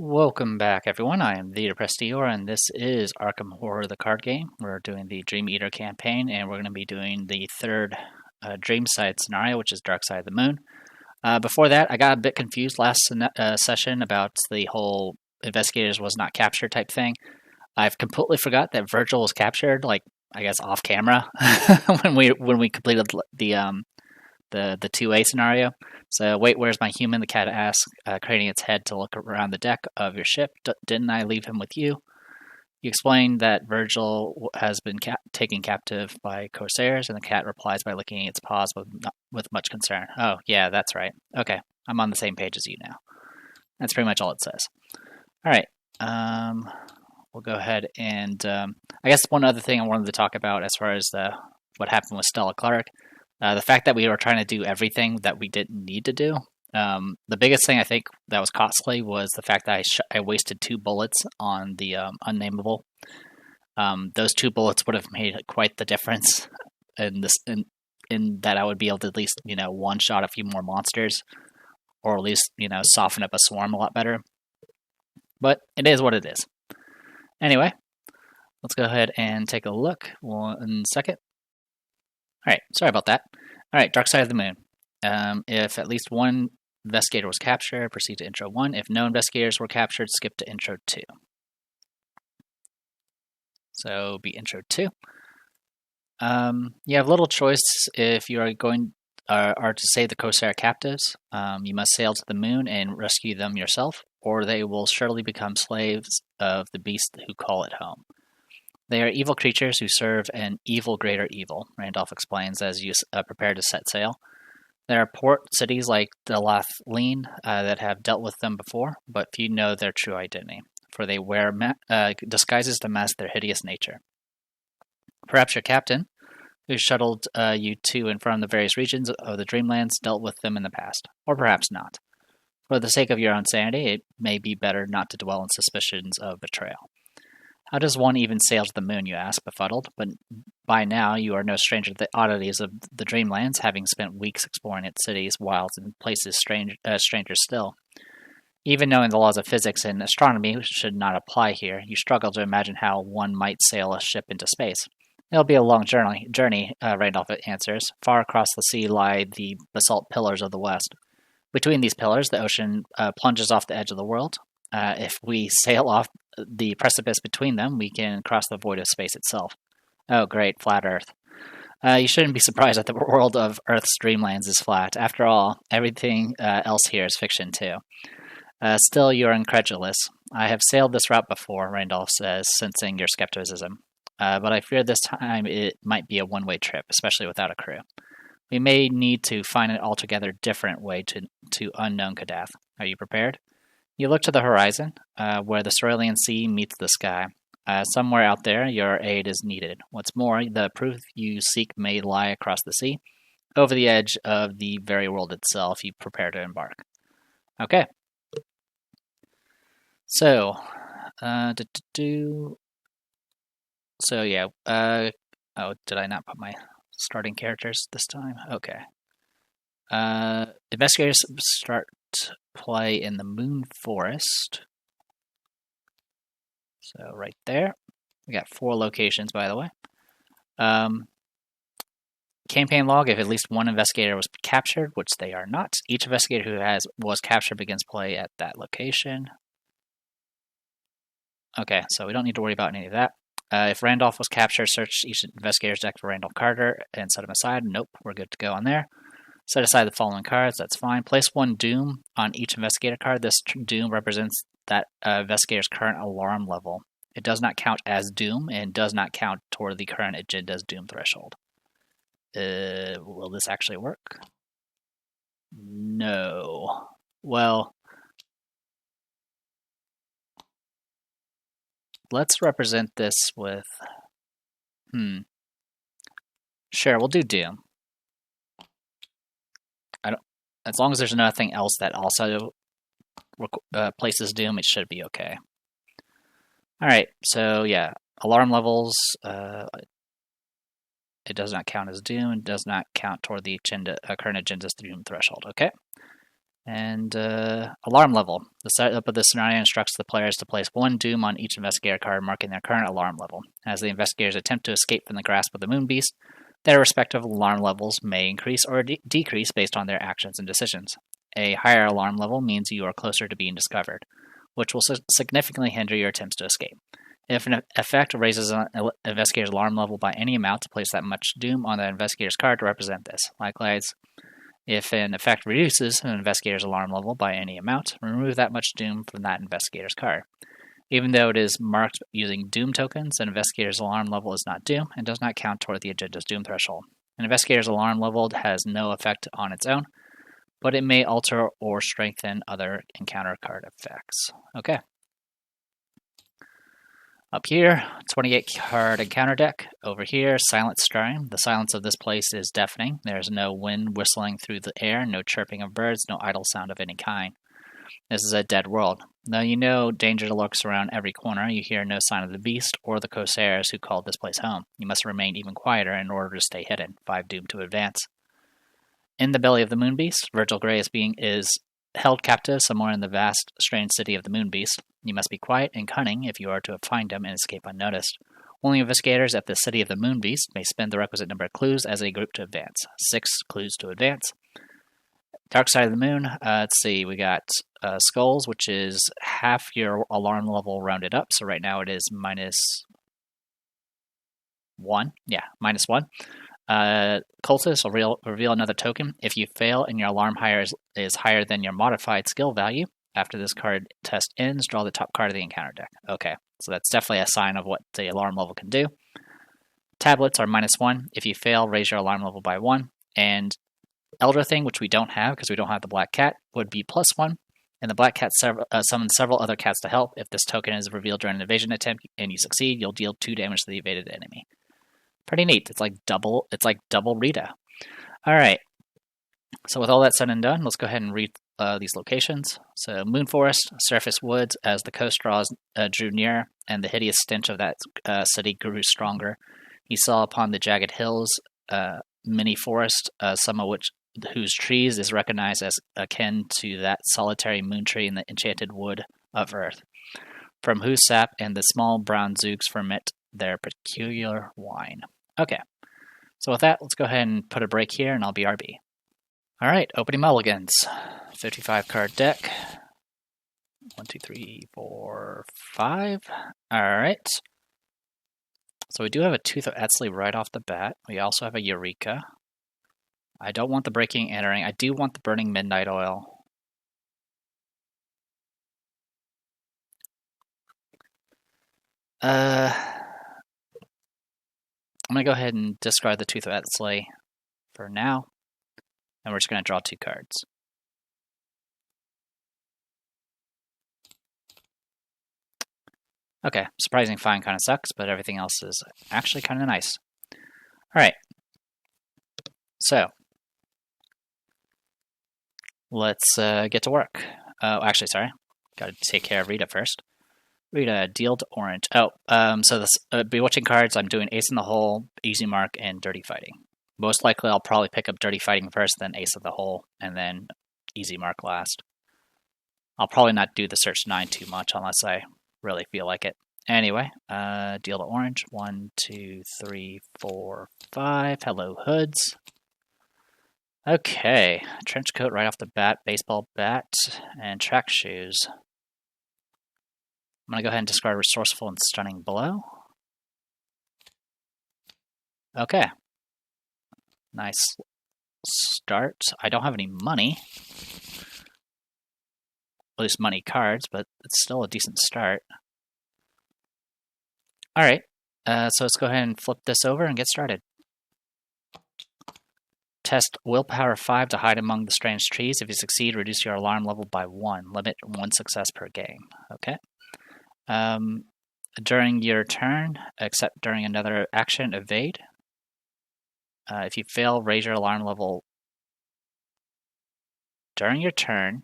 Welcome back, everyone. I am the Depressed Eeyore, and this is Arkham Horror, the card game. We're doing the Dream Eater campaign, and we're going to be doing the third Dream Side scenario, which is Dark Side of the Moon. Before that, I got a bit confused last session about the whole investigators was not captured type thing. I've completely forgot that Virgil was captured, like I guess off camera when we completed the 2A scenario. So, wait, where's my human? The cat asks, craning its head to look around the deck of your ship. Didn't I leave him with you? You explain that Virgil has been taken captive by corsairs, and the cat replies by licking its paws with much concern. Oh, yeah, that's right. Okay, I'm on the same page as you now. That's pretty much all it says. All right, we'll go ahead and I guess one other thing I wanted to talk about as far as what happened with Stella Clark. The fact that we were trying to do everything that we didn't need to do. The biggest thing I think that was costly was the fact that I wasted 2 bullets on the unnameable. Those 2 bullets would have made quite the difference in that I would be able to at least one-shot a few more monsters, or at least soften up a swarm a lot better. But it is what it is. Anyway, let's go ahead and take a look. 1 second. Alright, sorry about that. Alright, Dark Side of the Moon. If at least one investigator was captured, proceed to Intro 1. If no investigators were captured, skip to Intro 2. So, be Intro 2. You have little choice if you are going to save the Corsair captives. You must sail to the moon and rescue them yourself, or they will surely become slaves of the beast who call it home. They are evil creatures who serve an evil greater evil, Randolph explains as you prepare to set sail. There are port cities like Delathlene that have dealt with them before, but few know their true identity, for they wear disguises to mask their hideous nature. Perhaps your captain, who shuttled you to and from the various regions of the Dreamlands, dealt with them in the past, or perhaps not. For the sake of your own sanity, it may be better not to dwell on suspicions of betrayal. How does one even sail to the moon, you ask, befuddled, but by now you are no stranger to the oddities of the Dreamlands, having spent weeks exploring its cities, wilds, and places stranger still. Even knowing the laws of physics and astronomy should not apply here, you struggle to imagine how one might sail a ship into space. It'll be a long journey, Randolph answers. Far across the sea lie the basalt pillars of the west. Between these pillars, the ocean plunges off the edge of the world. If we sail off the precipice between them, we can cross the void of space itself. Oh, great, flat Earth. You shouldn't be surprised that the world of Earth's Dreamlands is flat. After all, everything else here is fiction, too. Still, you're incredulous. I have sailed this route before, Randolph says, sensing your skepticism. But I fear this time it might be a one-way trip, especially without a crew. We may need to find an altogether different way to unknown Kadath. Are you prepared? You look to the horizon, where the Cerulean Sea meets the sky. Somewhere out there, your aid is needed. What's more, the proof you seek may lie across the sea, over the edge of the very world itself. You prepare to embark. Okay. So, So yeah. Oh, did I not put my starting characters this time? Okay. Investigators start play in the Moon Forest. So right there. We got 4 locations, by the way. Campaign log, if at least one investigator was captured, which they are not. Each investigator who was captured begins play at that location. Okay, so we don't need to worry about any of that. If Randolph was captured, search each investigator's deck for Randolph Carter and set him aside. Nope, we're good to go on there. Set aside the following cards, that's fine. Place 1 Doom on each investigator card. This Doom represents that investigator's current alarm level. It does not count as Doom and does not count toward the current agenda's Doom threshold. Will this actually work? No. Well, let's represent this with... Sure, we'll do Doom. As long as there's nothing else that also places Doom, it should be okay. Alright, so yeah, alarm levels, it does not count as Doom, it does not count toward the current agenda's Doom threshold, okay? And alarm level. The setup of this scenario instructs the players to place 1 doom on each investigator card, marking their current alarm level. As the investigators attempt to escape from the grasp of the Moon Beast, their respective alarm levels may increase or decrease based on their actions and decisions. A higher alarm level means you are closer to being discovered, which will significantly hinder your attempts to escape. If an effect raises an investigator's alarm level by any amount, to place that much doom on the investigator's card to represent this. Likewise, if an effect reduces an investigator's alarm level by any amount, remove that much doom from that investigator's card. Even though it is marked using doom tokens, an investigator's alarm level is not doom and does not count toward the agenda's doom threshold. An investigator's alarm level has no effect on its own, but it may alter or strengthen other encounter card effects. Okay. Up here, 28 card encounter deck. Over here, silent stirring. The silence of this place is deafening. There's no wind whistling through the air, no chirping of birds, no idle sound of any kind. This is a dead world. Though you know danger lurks around every corner, you hear no sign of the beast or the corsairs who called this place home. You must remain even quieter in order to stay hidden. 5 doom to advance. In the belly of the Moon Beast, Virgil Grey is held captive somewhere in the vast, strange city of the Moon Beast. You must be quiet and cunning if you are to find him and escape unnoticed. Only investigators at the city of the Moon Beast may spend the requisite number of clues as a group to advance. 6 clues to advance. Dark Side of the Moon, let's see, we got Skulls, which is half your alarm level rounded up. So right now it is -1. Yeah, -1. Cultist will reveal another token. If you fail and your alarm is higher than your modified skill value, after this card test ends, draw the top card of the encounter deck. Okay, so that's definitely a sign of what the alarm level can do. Tablets are -1. If you fail, raise your alarm level by 1. And Elder Thing, which we don't have because we don't have the Black Cat, would be +1. And the Black Cat summons several other cats to help. If this token is revealed during an evasion attempt and you succeed, you'll deal 2 damage to the evaded enemy. Pretty neat. It's like double Rita. All right. So with all that said and done, let's go ahead and read these locations. So Moon Forest, surface woods, as the coast drew near, and the hideous stench of that city grew stronger. He saw upon the jagged hills many forests, some of whose trees is recognized as akin to that solitary moon tree in the enchanted wood of earth, from whose sap and the small brown zooks ferment their peculiar wine. Okay, so with that, let's go ahead and put a break here, and I'll BRB. All right, opening mulligans. 55 card deck. 1, 2, 3, 4, 5. All right. So we do have a Tooth of Etsley right off the bat. We also have a Eureka. I don't want the Breaking Entering. I do want the Burning Midnight Oil. I'm going to go ahead and discard the Tooth of Etsley for now. And we're just going to draw 2 cards. Okay, Surprising Find kind of sucks, but everything else is actually kind of nice. All right. So, let's get to work. Actually, sorry. Got to take care of Rita first. Rita, deal to orange. So the Bewitching cards, I'm doing Ace in the Hole, Easy Mark, and Dirty Fighting. Most likely, I'll probably pick up Dirty Fighting first, then Ace of the Hole, and then Easy Mark last. I'll probably not do the Search 9 too much unless I really feel like it. Anyway, deal to orange. 1, 2, 3, 4, 5. Hello, hoods. Okay, trench coat right off the bat, baseball bat, and track shoes. I'm going to go ahead and discard Resourceful and Stunning Blow. Okay. Nice start. I don't have any money. At least money cards, but it's still a decent start. Alright, so let's go ahead and flip this over and get started. Test Willpower 5 to hide among the strange trees. If you succeed, reduce your alarm level by 1. Limit 1 success per game. Okay. During your turn, except during another action, evade. If you fail, raise your alarm level during your turn.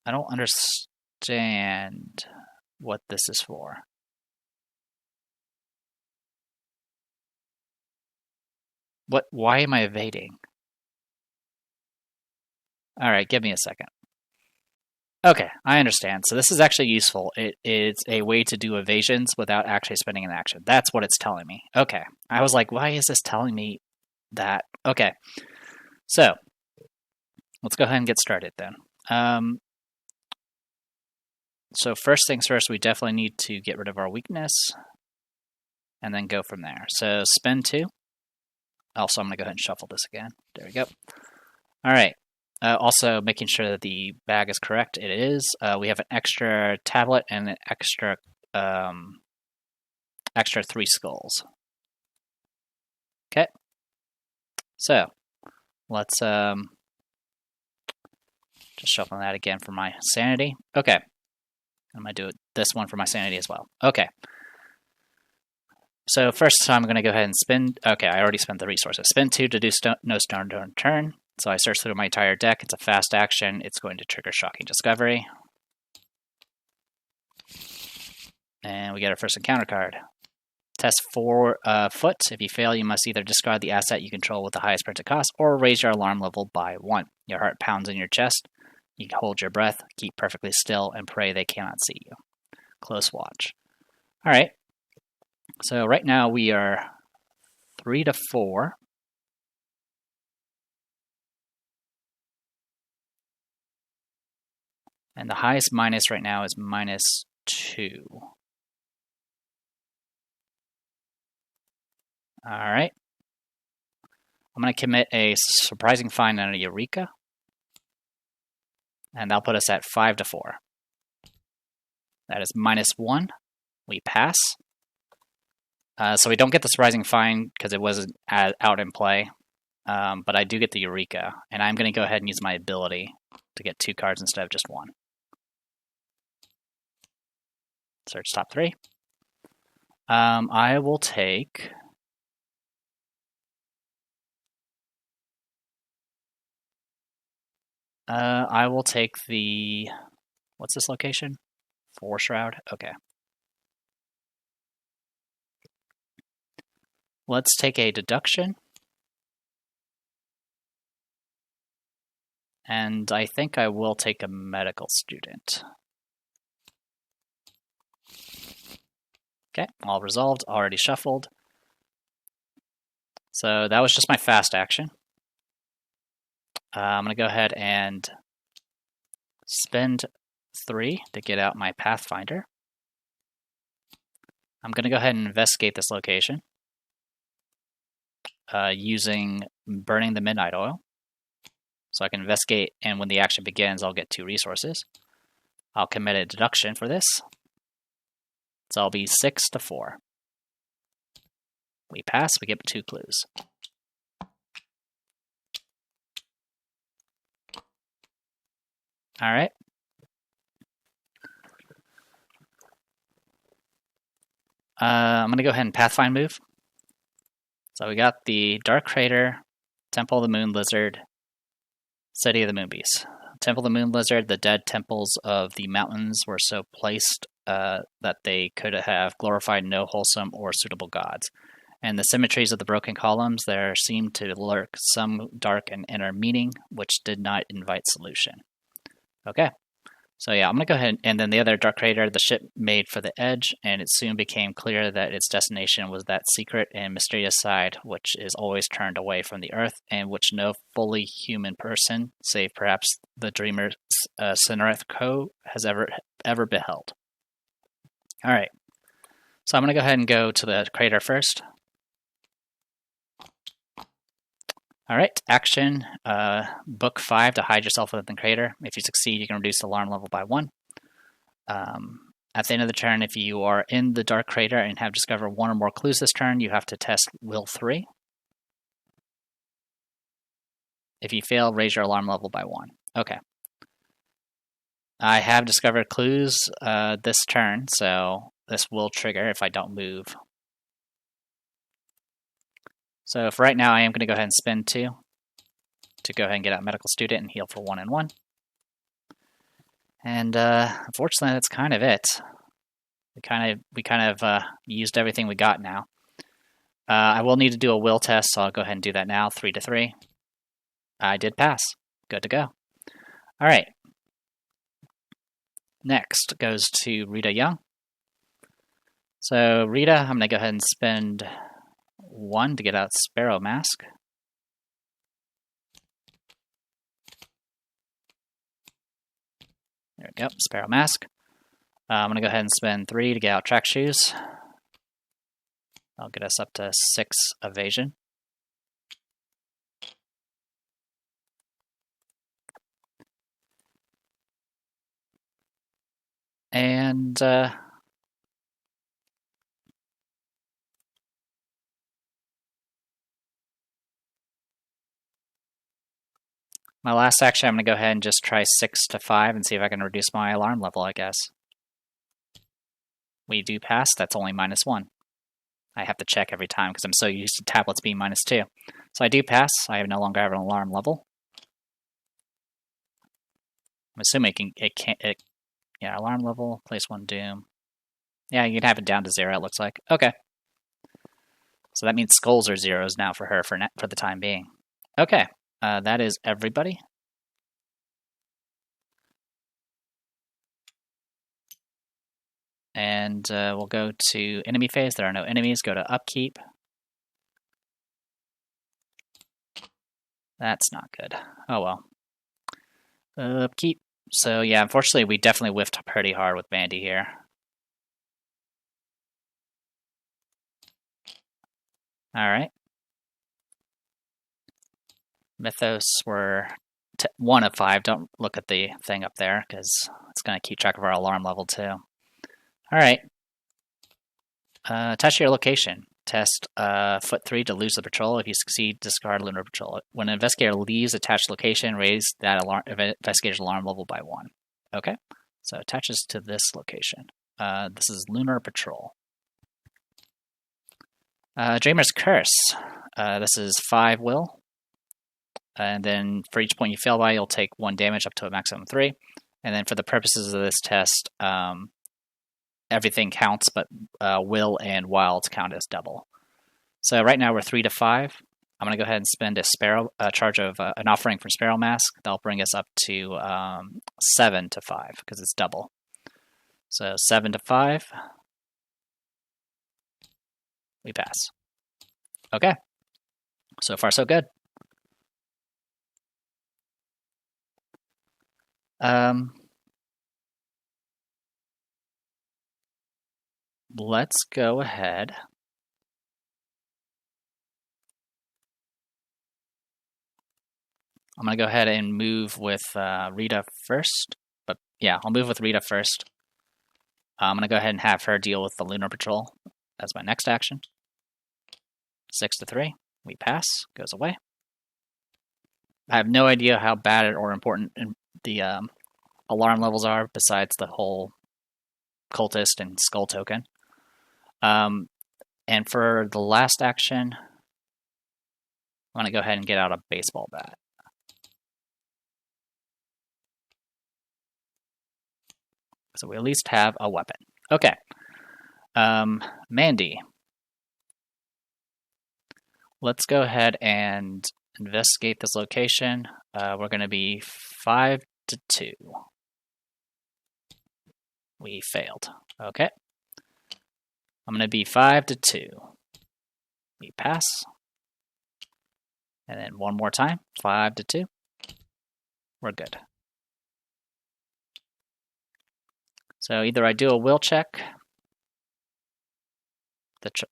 I don't understand what this is for. Why am I evading? All right, give me a second. Okay, I understand. So this is actually useful. It is a way to do evasions without actually spending an action. That's what it's telling me. Okay. I was like, why is this telling me that? Okay. So let's go ahead and get started then. So first things first, we definitely need to get rid of our weakness and then go from there. So spend 2. Also, I'm going to go ahead and shuffle this again. There we go. All right. Also, making sure that the bag is correct. It is. We have an extra tablet and an extra 3 skulls. Okay. So let's just shuffle that again for my sanity. Okay. I'm gonna do this one for my sanity as well. Okay. So first, I'm gonna go ahead and spend. Okay, I already spent the resources. Spend 2 to do no stone during turn. So I search through my entire deck. It's a fast action. It's going to trigger Shocking Discovery. And we get our first encounter card. Test 4 foot. If you fail, you must either discard the asset you control with the highest printed cost or raise your alarm level by 1. Your heart pounds in your chest. You can hold your breath, keep perfectly still, and pray they cannot see you. Close watch. All right. So right now we are 3 to 4. And the highest minus right now is -2. All right. I'm going to commit a surprising find on a Eureka. And that'll put us at 5 to 4. That is -1. We pass. So we don't get the surprising find because it wasn't out in play. But I do get the Eureka. And I'm going to go ahead and use my ability to get 2 cards instead of just 1. Search top 3. I will take... I will take the... What's this location? 4 Shroud? Okay. Let's take a deduction. And I think I will take a medical student. Okay, all resolved, already shuffled. So that was just my fast action. I'm going to go ahead and spend 3 to get out my Pathfinder. I'm going to go ahead and investigate this location using Burning the Midnight Oil. So I can investigate, and when the action begins, I'll get 2 resources. I'll commit a deduction for this. So I'll be 6 to 4. We pass, we get 2 clues. All right. I'm going to go ahead and Pathfind move. So we got the Dark Crater, Temple of the Moon Lizard, City of the Moon Beast. Temple of the Moon Lizard, the dead temples of the mountains were so placed that they could have glorified no wholesome or suitable gods. And the symmetries of the broken columns, there seemed to lurk some dark and inner meaning, which did not invite solution. Okay, so yeah, I'm going to go ahead, and then the other Dark Crater, the ship made for the edge, and it soon became clear that its destination was that secret and mysterious side which is always turned away from the earth, and which no fully human person, save perhaps the dreamer Cinereth Co., has ever beheld. All right, so I'm going to go ahead and go to the crater first. All right, action, book 5 to hide yourself within the crater. If you succeed, you can reduce the alarm level by 1. At the end of the turn, if you are in the dark crater and have discovered 1 or more clues this turn, you have to test Will 3. If you fail, raise your alarm level by 1. Okay. I have discovered clues this turn, so this will trigger if I don't move. So for right now, I am going to go ahead and spend 2 to go ahead and get out Medical Student and heal for 1 and 1. And unfortunately, that's kind of it. We kind of used everything we got now. I will need to do a will test, so I'll go ahead and do that now. 3 to 3. I did pass. Good to go. All right. Next goes to Rita Young. So Rita, I'm going to go ahead and spend 1 to get out Sparrow Mask. There we go, Sparrow Mask. I'm going to go ahead and spend 3 to get out Track Shoes. That'll get us up to 6 evasion. And my last action, I'm going to go ahead and just try 6 to 5 and see if I can reduce my alarm level, I guess. We do pass, that's only -1. I have to check every time because I'm so used to tablets being -2. So I do pass, I no longer have an alarm level. I'm assuming yeah, alarm level, place 1 doom. Yeah, you can have it down to 0, it looks like. Okay. So that means skulls are 0s now for her for the time being. Okay, that is everybody. And we'll go to enemy phase. There are no enemies. Go to upkeep. That's not good. Oh well. Upkeep. So yeah, unfortunately, we definitely whiffed pretty hard with Bandy here. All right. Mythos were 1 of 5. Don't look at the thing up there because it's going to keep track of our alarm level too. All right. Touch your location. Test foot 3 to lose the patrol. If you succeed, discard Lunar Patrol. When an investigator leaves attached location, raise that investigator's alarm level by 1. Okay, so attaches to this location. This is Lunar Patrol. Dreamer's Curse. This is 5 will. And then for each point you fail by, you'll take 1 damage up to a maximum of 3. And then for the purposes of this test, everything counts, but will and wilds count as double. So right now we're 3 to 5. I'm going to go ahead and spend a charge of an offering from Sparrow Mask. That'll bring us up to 7 to 5 because it's double. So 7 to 5. We pass. Okay. So far so good. Let's go ahead. I'm going to go ahead and move with Rita first. But yeah, I'll move with Rita first. I'm going to go ahead and have her deal with the Lunar Patrol as my next action. 6 to 3. We pass. Goes away. I have no idea how bad or important the alarm levels are besides the whole cultist and skull token. And for the last action, I'm going to go ahead and get out a baseball bat. So we at least have a weapon. Okay. Mandy. Let's go ahead and investigate this location. We're going to be 5 to 2. We failed. Okay. I'm going to be 5 to 2. We pass. And then one more time. 5 to 2. We're good. So either I do a will check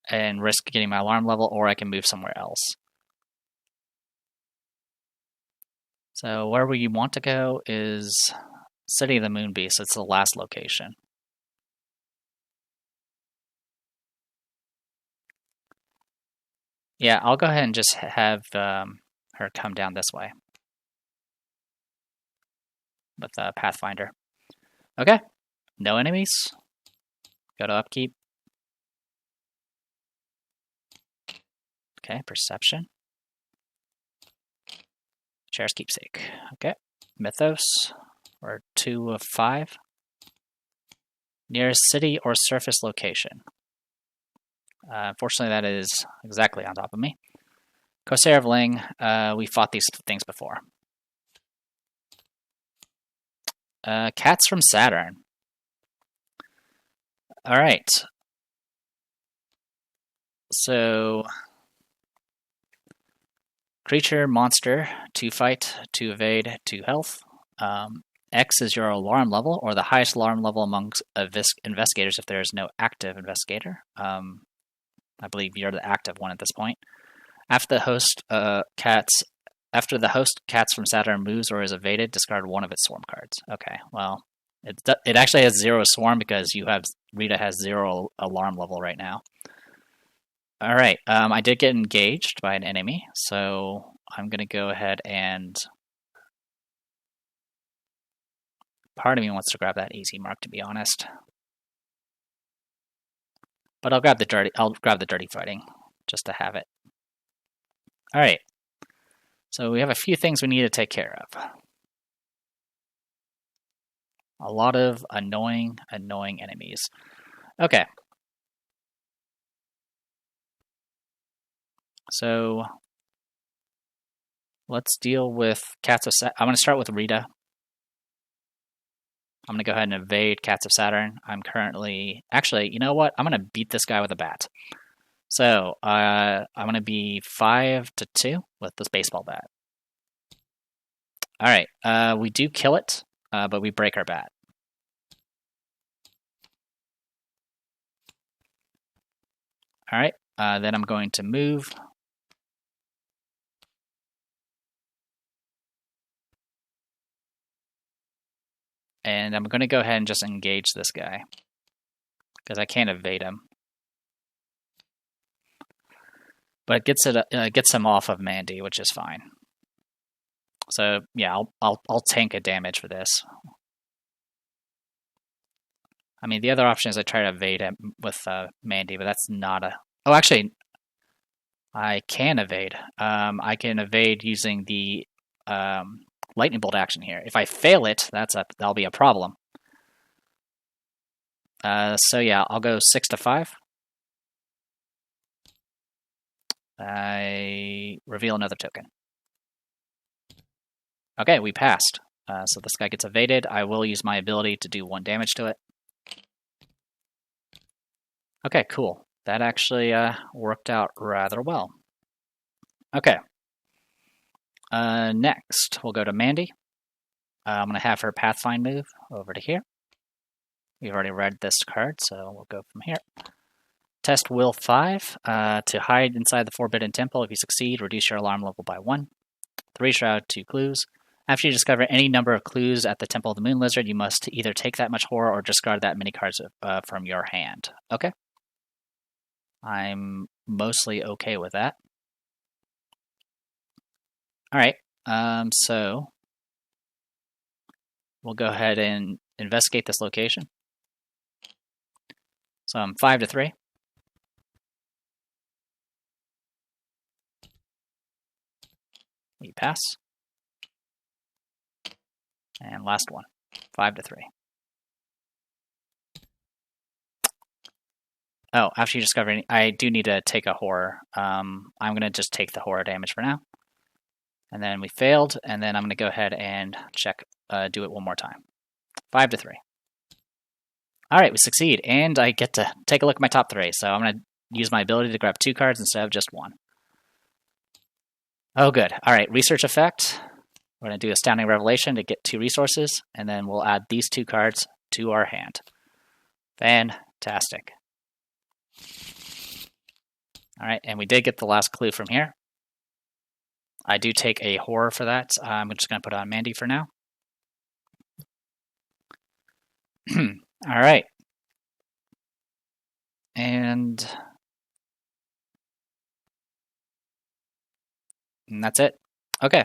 and risk getting my alarm level, or I can move somewhere else. So where we want to go is City of the Moon Beast. It's the last location. Yeah, I'll go ahead and just have her come down this way with the Pathfinder. Okay, no enemies. Go to upkeep. Okay, perception. Chair's keepsake. Okay, Mythos, or 2 of 5. Nearest city or surface location. Unfortunately, that is exactly on top of me. Corsair of Ling, we fought these things before. Cats from Saturn. All right. So, creature, monster, 2 fight, 2 evade, 2 health. X is your alarm level, or the highest alarm level amongst investigators if there is no active investigator. I believe you're the active one at this point. After the host cats from Saturn moves or is evaded, discard one of its swarm cards. Okay, well, it actually has 0 swarm because Rita has 0 alarm level right now. All right, I did get engaged by an enemy, so I'm going to go ahead and... Part of me wants to grab that easy mark, to be honest. But I'll grab the dirty fighting, just to have it. All right. So we have a few things we need to take care of. A lot of annoying enemies. Okay. So let's deal with Cats of Saturn. I'm going to start with Rita. I'm going to go ahead and evade Cats of Saturn. I'm currently... Actually, you know what? I'm going to beat this guy with a bat. So, I'm going to be 5-2 with this baseball bat. Alright, we do kill it, but we break our bat. Alright, then I'm going to move. And I'm going to go ahead and just engage this guy, because I can't evade him. But it gets him off of Mandy, which is fine. So yeah, I'll tank a damage for this. I mean, the other option is I try to evade him with Mandy, but that's not a... Oh, actually, I can evade. I can evade using the lightning bolt action here. If I fail it, that'll be a problem. So yeah, I'll go 6-5. I reveal another token. Okay, we passed. So this guy gets evaded. I will use my ability to do 1 damage to it. Okay, cool. That actually worked out rather well. Okay. Next, we'll go to Mandy. I'm going to have her Pathfind move over to here. We've already read this card, so we'll go from here. Test Will 5 to hide inside the Forbidden Temple. If you succeed, reduce your alarm level by 1. 3 Shroud, 2 Clues. After you discover any number of clues at the Temple of the Moon Lizard, you must either take that much horror or discard that many cards from your hand. Okay. I'm mostly okay with that. Alright, so we'll go ahead and investigate this location. So I'm 5-3. We pass. And last one, 5-3. Oh, after you discover any, I do need to take a horror. I'm going to just take the horror damage for now. And then we failed, and then I'm going to go ahead and check, do it one more time. 5-3. All right, we succeed, and I get to take a look at my top 3. So I'm going to use my ability to grab 2 cards instead of just 1. Oh, good. All right, research effect. We're going to do Astounding Revelation to get 2 resources, and then we'll add these 2 cards to our hand. Fantastic. All right, and we did get the last clue from here. I do take a horror for that. I'm just going to put on Mandy for now. All right. And that's it. Okay.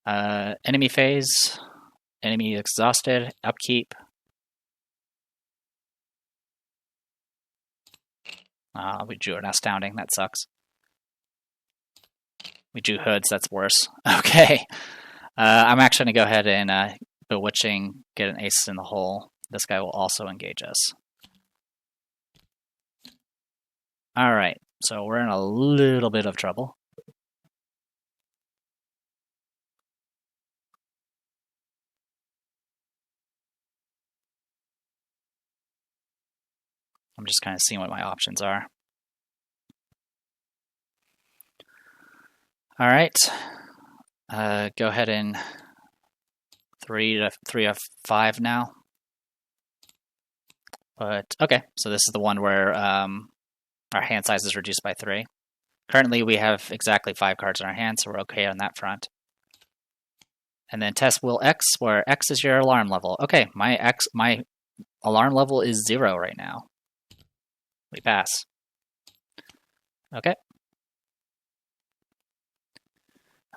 Enemy phase. Enemy exhausted. Upkeep. We drew an Astounding. That sucks. We drew Hoods. That's worse. Okay. I'm actually going to go ahead and Bewitching, get an ace in the hole. This guy will also engage us. Alright, so we're in a little bit of trouble. I'm just kind of seeing what my options are. All right. Go ahead and 3 of 5 now. But okay, so this is the one where our hand size is reduced by 3. Currently, we have exactly 5 cards in our hand, so we're okay on that front. And then test will X, where X is your alarm level. Okay, my alarm level is 0 right now. We pass. Okay.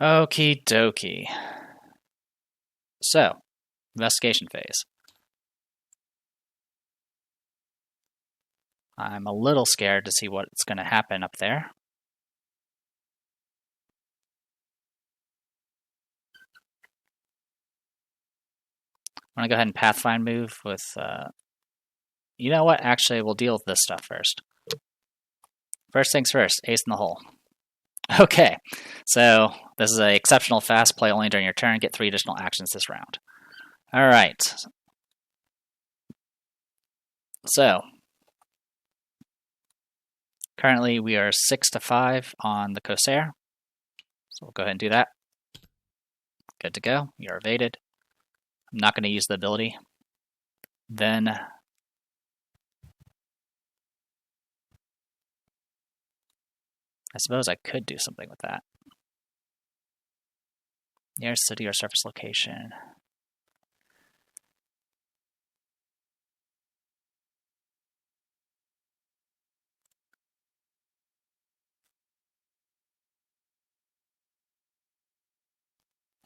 Okie dokie. So, investigation phase. I'm a little scared to see what's going to happen up there. I'm going to go ahead and Pathfind move with... you know what? Actually, we'll deal with this stuff first. First things first, ace in the hole. Okay, so this is an exceptional fast play only during your turn. Get 3 additional actions this round. All right. So, currently we are 6 to 5 on the Corsair. So we'll go ahead and do that. Good to go. You're evaded. I'm not going to use the ability. Then I suppose I could do something with that. Nearest city or surface location.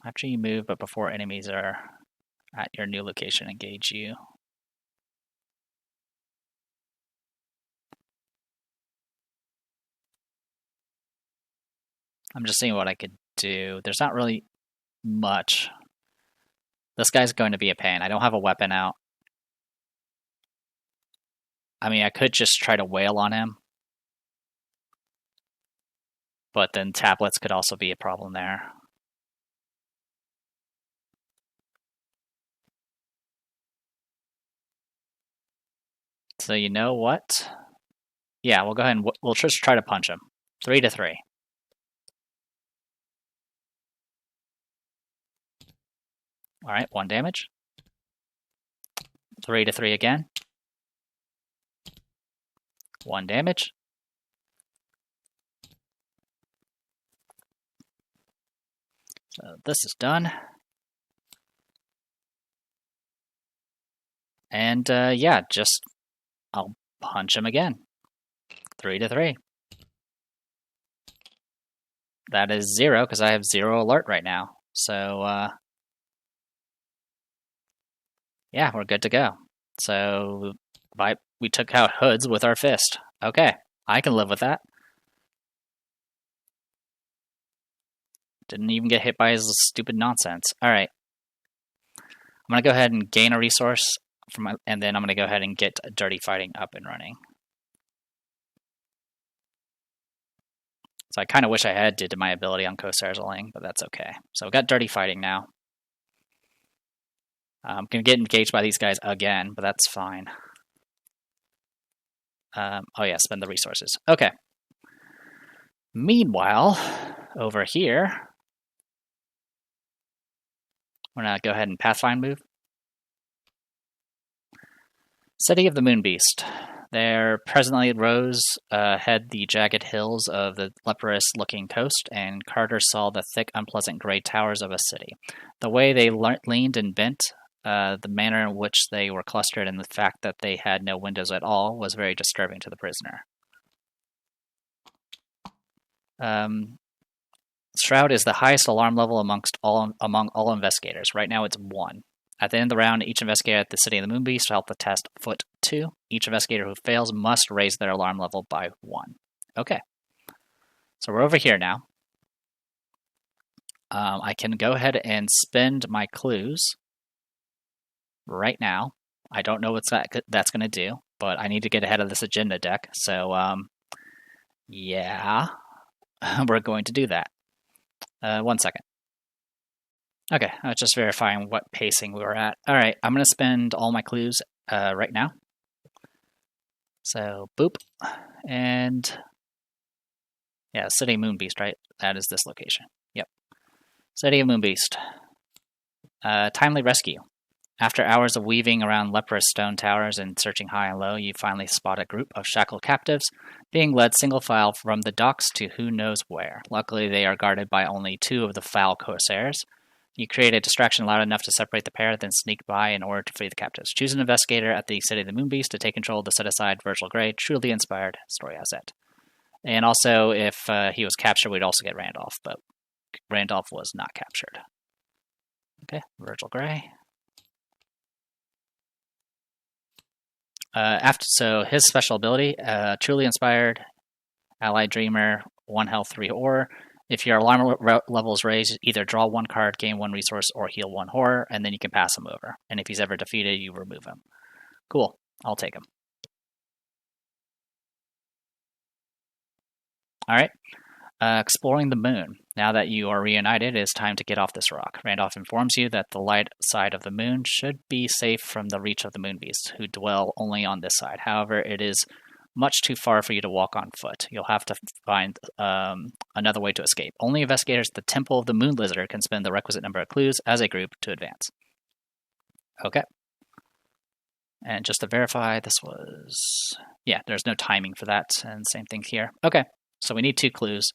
After you move, but before enemies are at your new location, engage you. I'm just seeing what I could do. There's not really much. This guy's going to be a pain. I don't have a weapon out. I mean, I could just try to wail on him. But then tablets could also be a problem there. So you know what? Yeah, we'll go ahead and we'll just try to punch him. 3 to 3. All right, 1 damage. 3 to 3 again. 1 damage. So this is done. And yeah, just I'll punch him again. 3 to 3. That is 0 because I have 0 alert right now. So yeah, we're good to go. So we took out hoods with our fist. Okay, I can live with that. Didn't even get hit by his stupid nonsense. All right. I'm going to go ahead and gain a resource, and then I'm going to go ahead and get Dirty Fighting up and running. So I kind of wish I had did my ability on Corsair's Ling, but that's okay. So we got Dirty Fighting now. I'm going to get engaged by these guys again, but that's fine. Oh yeah, spend the resources. Okay. Meanwhile, over here, we're going to go ahead and Pathfind move. City of the Moon Beast. There presently rose ahead the jagged hills of the leprous-looking coast, and Carter saw the thick, unpleasant gray towers of a city. The way they leaned and bent, the manner in which they were clustered, and the fact that they had no windows at all was very disturbing to the prisoner. Shroud is the highest alarm level among all investigators. Right now it's 1. At the end of the round, each investigator at the City of the Moon Beast will help the test foot 2. Each investigator who fails must raise their alarm level by 1. Okay. So we're over here now. I can go ahead and spend my clues right now. I don't know what that's going to do, but I need to get ahead of this agenda deck. So, yeah, we're going to do that. 1 second. Okay, I was just verifying what pacing we were at. All right, I'm going to spend all my clues right now. So, boop. And yeah, City of Moonbeast, right? That is this location. Yep. City of Moonbeast. Timely rescue. After hours of weaving around leprous stone towers and searching high and low, you finally spot a group of shackled captives being led single file from the docks to who knows where. Luckily, they are guarded by only 2 of the foul corsairs. You create a distraction loud enough to separate the pair, then sneak by in order to free the captives. Choose an investigator at the City of the Moonbeast to take control of the set-aside Virgil Gray. Truly inspired story asset. And also, if he was captured, we'd also get Randolph, but Randolph was not captured. Okay, Virgil Gray. So his special ability, truly inspired, allied dreamer, 1 health, 3 horror. If your alarm level is raised, either draw 1 card, gain 1 resource, or heal 1 horror, and then you can pass him over. And if he's ever defeated, you remove him. Cool, I'll take him. All right. Exploring the moon. Now that you are reunited, it is time to get off this rock. Randolph informs you that the light side of the moon should be safe from the reach of the moonbeasts, who dwell only on this side. However, it is much too far for you to walk on foot. You'll have to find another way to escape. Only investigators at the Temple of the Moon Lizard can spend the requisite number of clues as a group to advance. Okay. And just to verify, this was... Yeah, there's no timing for that, and same thing here. Okay, so we need 2 clues.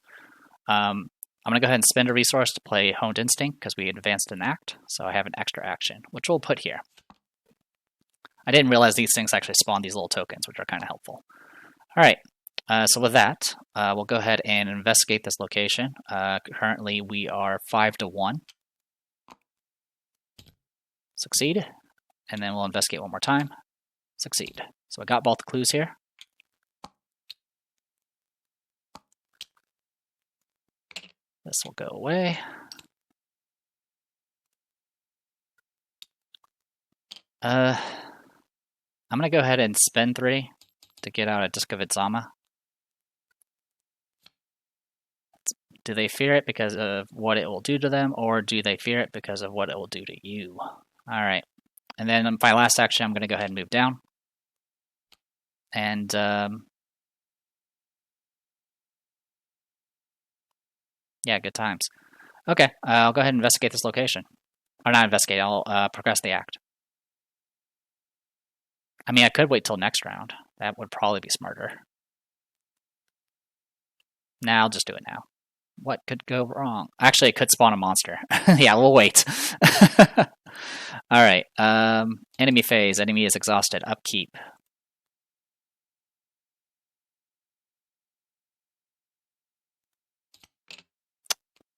I'm going to go ahead and spend a resource to play Honed Instinct, because we advanced an act, so I have an extra action, which we'll put here. I didn't realize these things actually spawn these little tokens, which are kind of helpful. All right, so with that, we'll go ahead and investigate this location. Currently, we are 5-1. Succeed. And then we'll investigate one more time. Succeed. So I got both the clues here. This will go away. I'm going to go ahead and spend 3 to get out a Disc of Itzama. Do they fear it because of what it will do to them, or do they fear it because of what it will do to you? All right. And then my last action, I'm going to go ahead and move down. And yeah, good times. Okay, I'll go ahead and investigate this location. Or not investigate, I'll progress the act. I mean, I could wait till next round. That would probably be smarter. Nah, I'll just do it now. What could go wrong? Actually, it could spawn a monster. Yeah, we'll wait. All right. Enemy phase. Enemy is exhausted. Upkeep.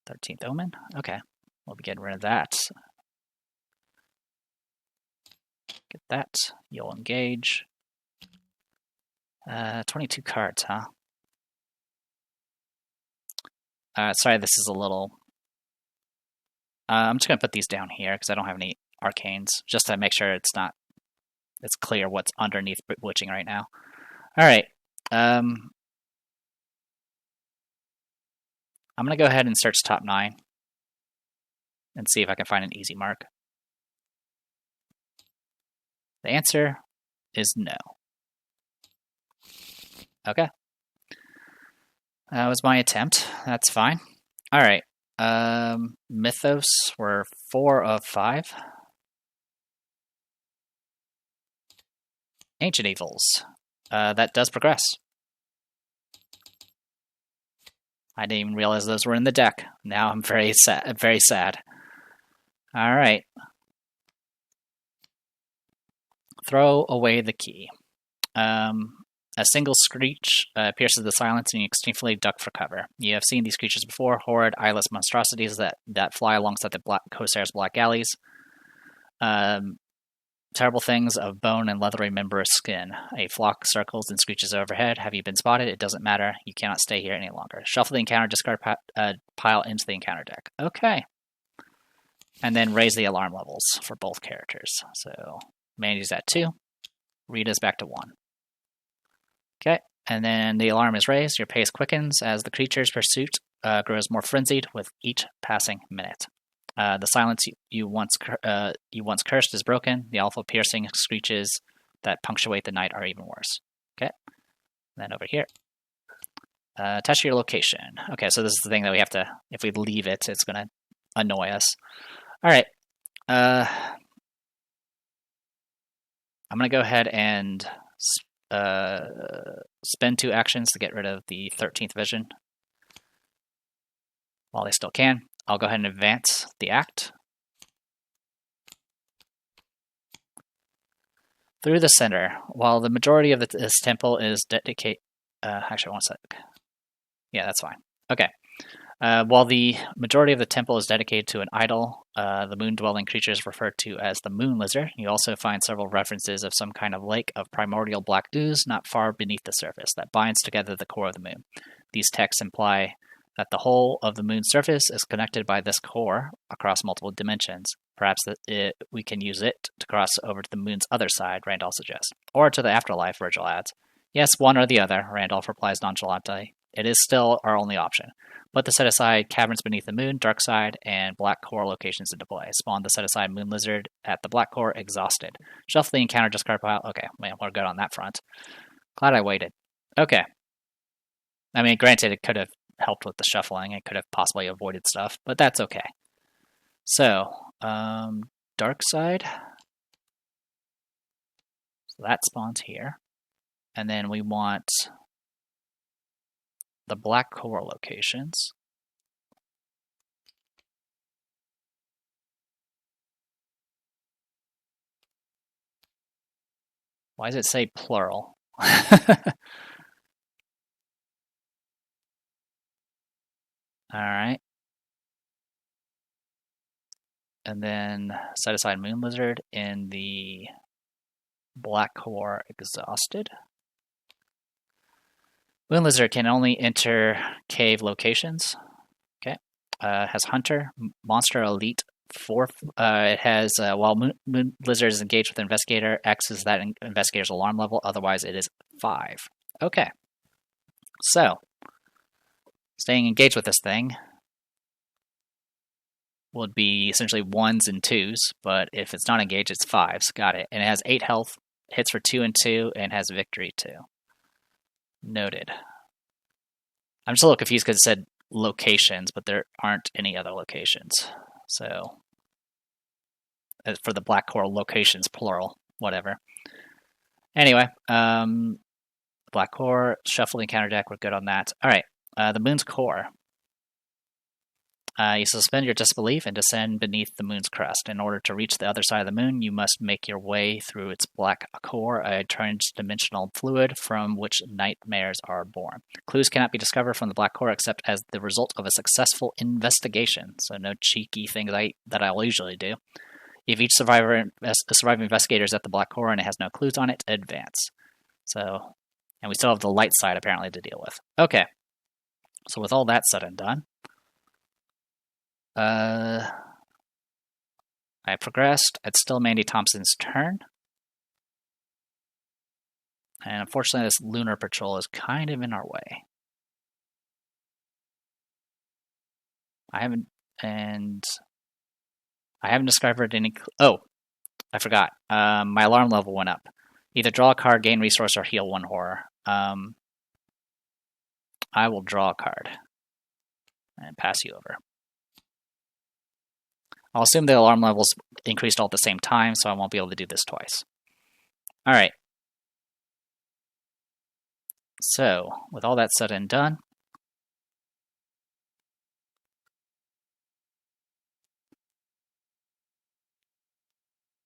"13th Omen." Okay. We'll be getting rid of that. Get that. You'll engage. 22 cards, huh? Sorry, this is a little... I'm just going to put these down here because I don't have any arcanes, just to make sure it's clear what's underneath Witching right now. All right. I'm going to go ahead and search top 9 and see if I can find an easy mark. The answer is no. Okay. That was my attempt. That's fine. All right. Mythos were 4 of 5. Ancient Evils. That does progress. I didn't even realize those were in the deck. Now I'm very sad. Very sad. All right. Throw away the key. A single screech pierces the silence, and you instinctively duck for cover. You have seen these creatures before, horrid, eyeless monstrosities that fly alongside the Corsairs' black galleys. Terrible things of bone and leathery membranous skin. A flock circles and screeches overhead. Have you been spotted? It doesn't matter. You cannot stay here any longer. Shuffle the encounter discard pile into the encounter deck. Okay. And then raise the alarm levels for both characters. So Mandy's at 2. Rita's back to 1. Okay, and then the alarm is raised. Your pace quickens as the creature's pursuit grows more frenzied with each passing minute. The silence you once cursed is broken. The awful piercing screeches that punctuate the night are even worse. Okay. Then over here. Attach your location. Okay, so this is the thing that we have to, if we leave it, it's going to annoy us. All right. I'm going to go ahead and spend 2 actions to get rid of the 13th vision while they still can. I'll go ahead and advance the act through the center. While the majority of this temple is dedicated... actually, 1 sec. Yeah, that's fine. Okay. While the majority of the temple is dedicated to an idol, the moon-dwelling creature is referred to as the moon lizard. You also find several references of some kind of lake of primordial black ooze not far beneath the surface that binds together the core of the moon. These texts imply that the whole of the moon's surface is connected by this core across multiple dimensions. Perhaps we can use it to cross over to the moon's other side, Randolph suggests. Or to the afterlife, Virgil adds. Yes, one or the other, Randolph replies nonchalantly. It is still our only option. Put the set-aside caverns beneath the moon, dark side, and black core locations into play. Spawn the set-aside moon lizard at the black core, exhausted. Shuffle the encounter discard pile. Okay, man, we're good on that front. Glad I waited. Okay. I mean, granted, it could have helped with the shuffling. It could have possibly avoided stuff, but that's okay. So, dark side. So that spawns here. And then we want the black core locations. Why does it say plural? Alright. And then set aside moon lizard in the black core exhausted. Moon lizard can only enter cave locations. Okay. Has hunter, monster elite, 4. It has while moon lizard is engaged with investigator, X is that investigator's alarm level. Otherwise, it is 5. Okay. So staying engaged with this thing would be essentially 1s and 2s, but if it's not engaged, it's 5s. Got it. And it has 8 health, hits for 2 and 2, and has victory 2. Noted. I'm just a little confused because it said locations, but there aren't any other locations. So, for the black core, locations, plural, whatever. Anyway, black core, shuffle the encounter deck, we're good on that. All right, the moon's core. You suspend your disbelief and descend beneath the moon's crust. In order to reach the other side of the moon, you must make your way through its black core, a transdimensional fluid from which nightmares are born. Clues cannot be discovered from the black core except as the result of a successful investigation. So no cheeky things that I'll usually do. If each surviving investigator is at the black core and it has no clues on it, advance. So, and we still have the light side apparently to deal with. Okay. So with all that said and done, I progressed. It's still Mandy Thompson's turn. And unfortunately, this lunar patrol is kind of in our way. I haven't discovered any... Oh, I forgot. My alarm level went up. Either draw a card, gain resource, or heal 1 horror. I will draw a card and pass you over. I'll assume the alarm levels increased all at the same time, so I won't be able to do this twice. All right. So, with all that said and done,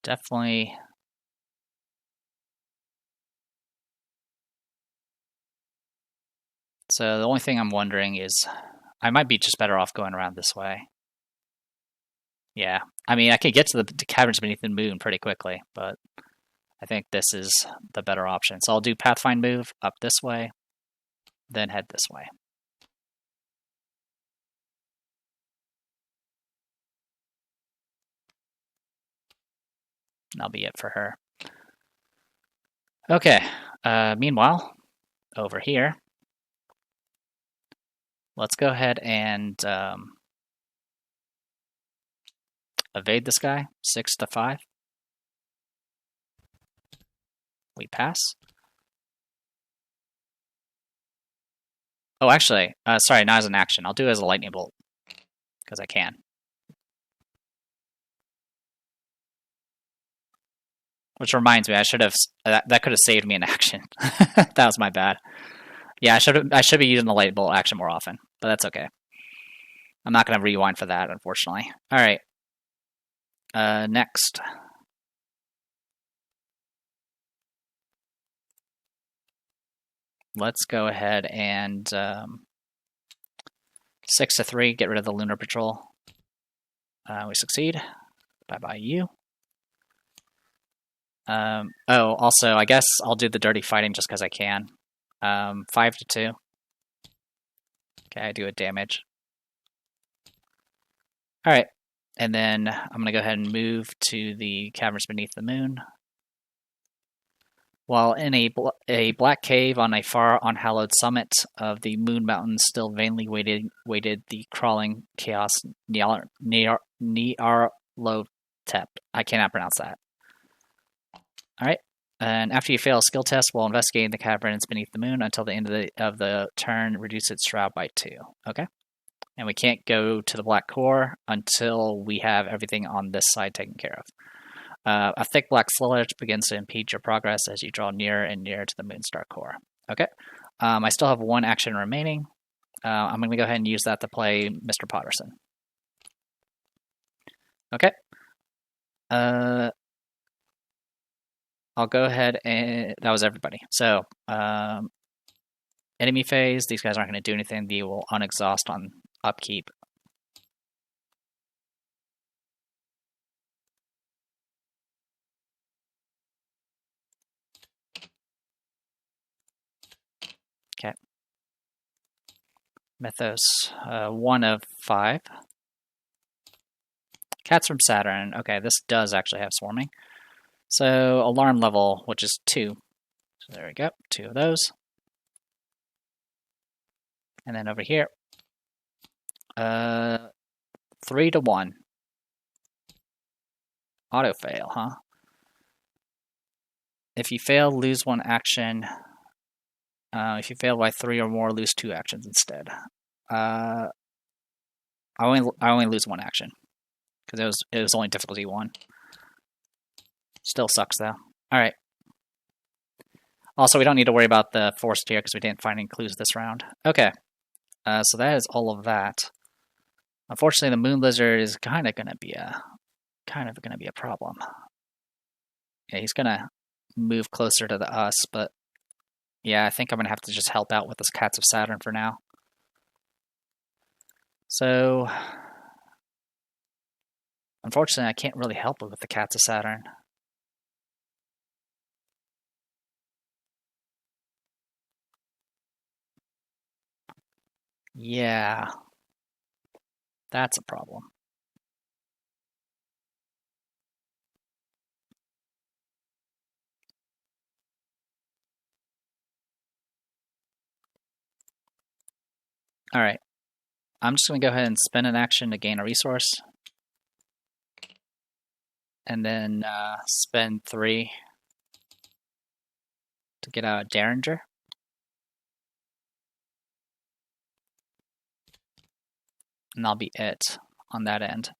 definitely so the only thing I'm wondering is I might be just better off going around this way. Yeah, I mean, I could get to the caverns beneath the moon pretty quickly, but I think this is the better option. So I'll do Pathfind move up this way, then head this way. And that'll be it for her. Okay, meanwhile, over here, let's go ahead and evade this guy, 6 to 5. We pass. Oh, actually, sorry, not as an action. I'll do it as a lightning bolt because I can. Which reminds me, I should have that could have saved me an action. That was my bad. Yeah, I should be using the lightning bolt action more often, but that's okay. I'm not going to rewind for that, unfortunately. All right. Next. Let's go ahead and 6 to 3, get rid of the Lunar Patrol. We succeed. Bye-bye, you. Oh, also, I guess I'll do the dirty fighting just because I can. 5 to 2. Okay, I do a damage. Alright, and then I'm going to go ahead and move to the Caverns Beneath the Moon. While in a black cave on a far unhallowed summit of the Moon Mountains still vainly waited the crawling chaos Nyarlathotep. I cannot pronounce that. Alright, and after you fail a skill test while investigating the caverns beneath the moon until the end of the turn, reduce its shroud by 2. Okay? And we can't go to the black core until we have everything on this side taken care of. A thick black sludge begins to impede your progress as you draw nearer and nearer to the Moonstar core. Okay, I still have 1 action remaining. I'm going to go ahead and use that to play Mr. Potterson. Okay. I'll go ahead and... That was everybody. So, enemy phase, these guys aren't going to do anything. They will unexhaust on upkeep. Okay. Mythos, 1 of 5. Cats from Saturn. Okay, this does actually have swarming. So, alarm level, which is 2. So there we go, 2 of those. And then over here, 3 to 1. Auto fail, huh? If you fail, lose 1 action. If you fail by 3 or more, lose 2 actions instead. I only lose 1 action because it was only difficulty 1. Still sucks though. All right. Also, we don't need to worry about the forest here because we didn't find any clues this round. Okay. So that is all of that. Unfortunately, the moon lizard is kind of gonna be a problem. Yeah, he's gonna move closer to us, but yeah, I think I'm gonna have to just help out with this Cats of Saturn for now. So, unfortunately, I can't really help with the Cats of Saturn. Yeah, that's a problem. All right, I'm just going to go ahead and spend an action to gain a resource. And then spend 3 to get a Derringer. And that'll be it on that end.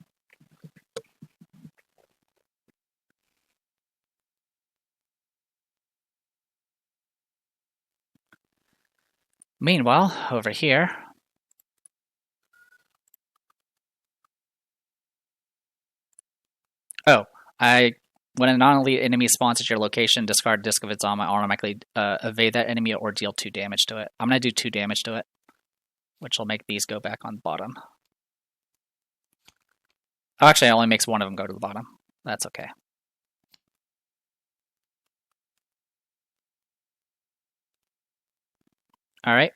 Meanwhile, over here, when a non-elite enemy spawns at your location, discard a disc of its armor, automatically evade that enemy or deal 2 damage to it. I'm going to do 2 damage to it, which will make these go back on the bottom. Oh, actually, it only makes 1 of them go to the bottom. That's okay. All right.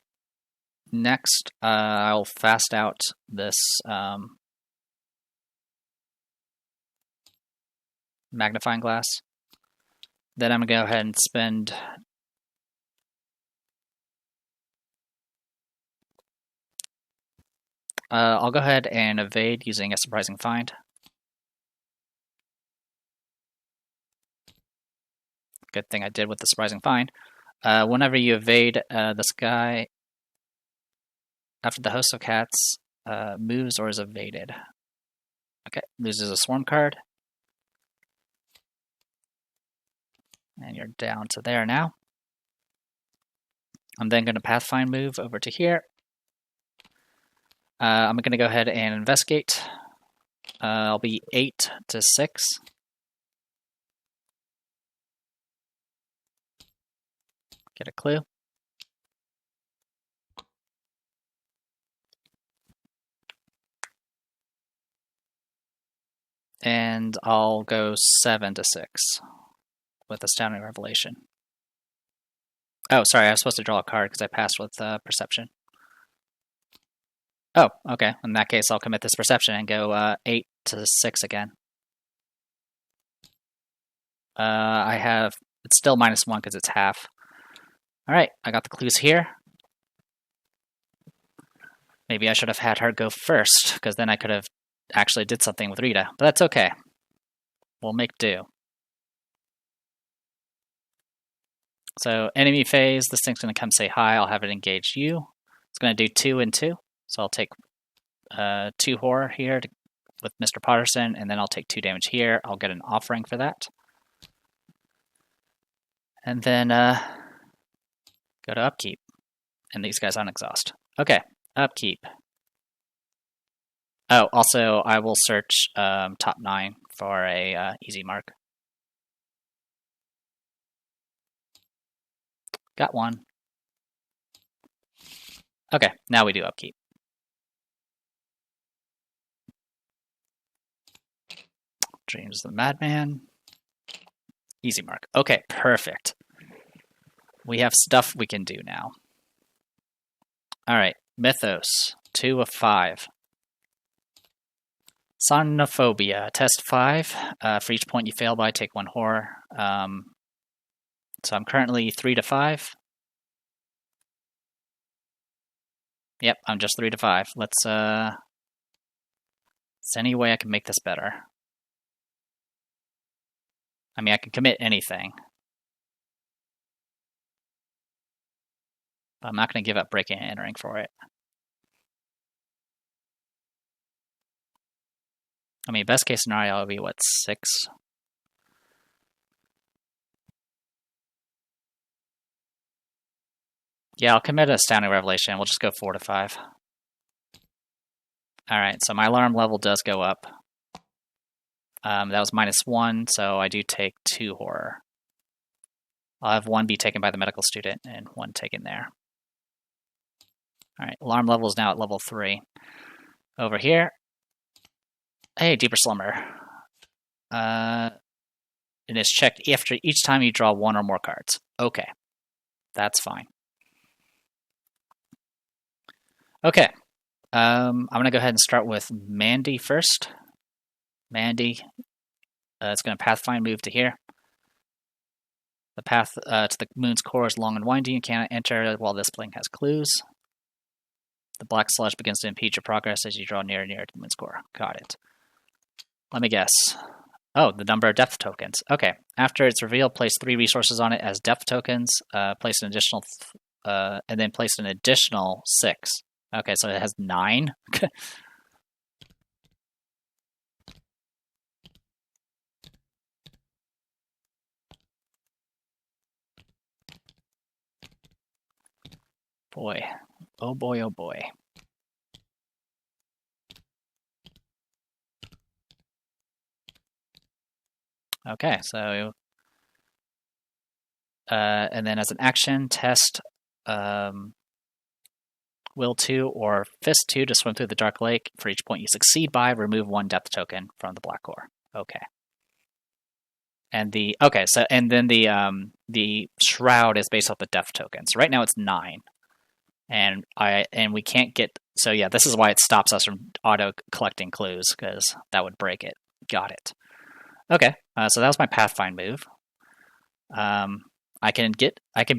Next, I'll fast out this magnifying glass. Then I'm going to go ahead and spend I'll go ahead and evade using a surprising find. Good thing I did with the surprising find. Whenever you evade this guy, after the host of cats moves or is evaded. Okay, loses a swarm card. And you're down to there now. I'm then going to Pathfind move over to here. I'm going to go ahead and investigate. I'll be 8 to 6. Get a clue. And I'll go 7 to 6 with Astounding Revelation. Oh, sorry, I was supposed to draw a card because I passed with Perception. Oh, okay. In that case, I'll commit this Perception and go 8 to 6 again. I have, it's still -1 because it's half. All right, I got the clues here. Maybe I should have had her go first, because then I could have actually did something with Rita, but that's okay. We'll make do. So enemy phase, this thing's going to come say hi. I'll have it engage you. It's going to do 2 and 2, so I'll take 2 horror here with Mr. Potterson, and then I'll take 2 damage here. I'll get an offering for that. And then go to upkeep. And these guys unexhaust. Okay, upkeep. Oh, also, I will search top 9 for a easy mark. Got one. Okay, now we do upkeep. Dreams of the Madman. Easy mark. Okay, perfect. We have stuff we can do now. Alright, Mythos. 2 of 5. Somnophobia. Test 5. For each point you fail by, take 1 horror. So I'm currently 3 to 5. Yep, I'm just 3 to 5. Let's, is there any way I can make this better? I mean, I can commit anything. But I'm not going to give up breaking and entering for it. I mean, best case scenario would be, what, 6? Yeah, I'll commit a Astounding Revelation. We'll just go 4 to 5. Alright, so my alarm level does go up. That was -1, so I do take 2 horror. I'll have 1 be taken by the medical student and 1 taken there. Alright, alarm level is now at level 3. Over here. Hey, Deeper Slumber. It is checked after each time you draw 1 or more cards. Okay, that's fine. Okay, I'm going to go ahead and start with Mandy first. Mandy, it's going to Pathfind move to here. The path to the moon's core is long and winding. You cannot enter while this blink has clues. The black sludge begins to impede your progress as you draw nearer and nearer to the moon's core. Got it. Let me guess. Oh, the number of depth tokens. Okay. After it's revealed, place 3 resources on it as depth tokens. Place an additional, and then place an additional 6. Okay, so it has 9. Boy. Oh boy, oh boy. Okay, so and then as an action, test Will 2 or Fist 2 to swim through the Dark Lake. For each point you succeed by, remove 1 depth token from the black core. Okay. And the the shroud is based off the depth tokens. Right now it's 9. And we can't get, so yeah, this is why it stops us from auto collecting clues, because that would break it. Got it. Okay, so that was my Pathfind move. I can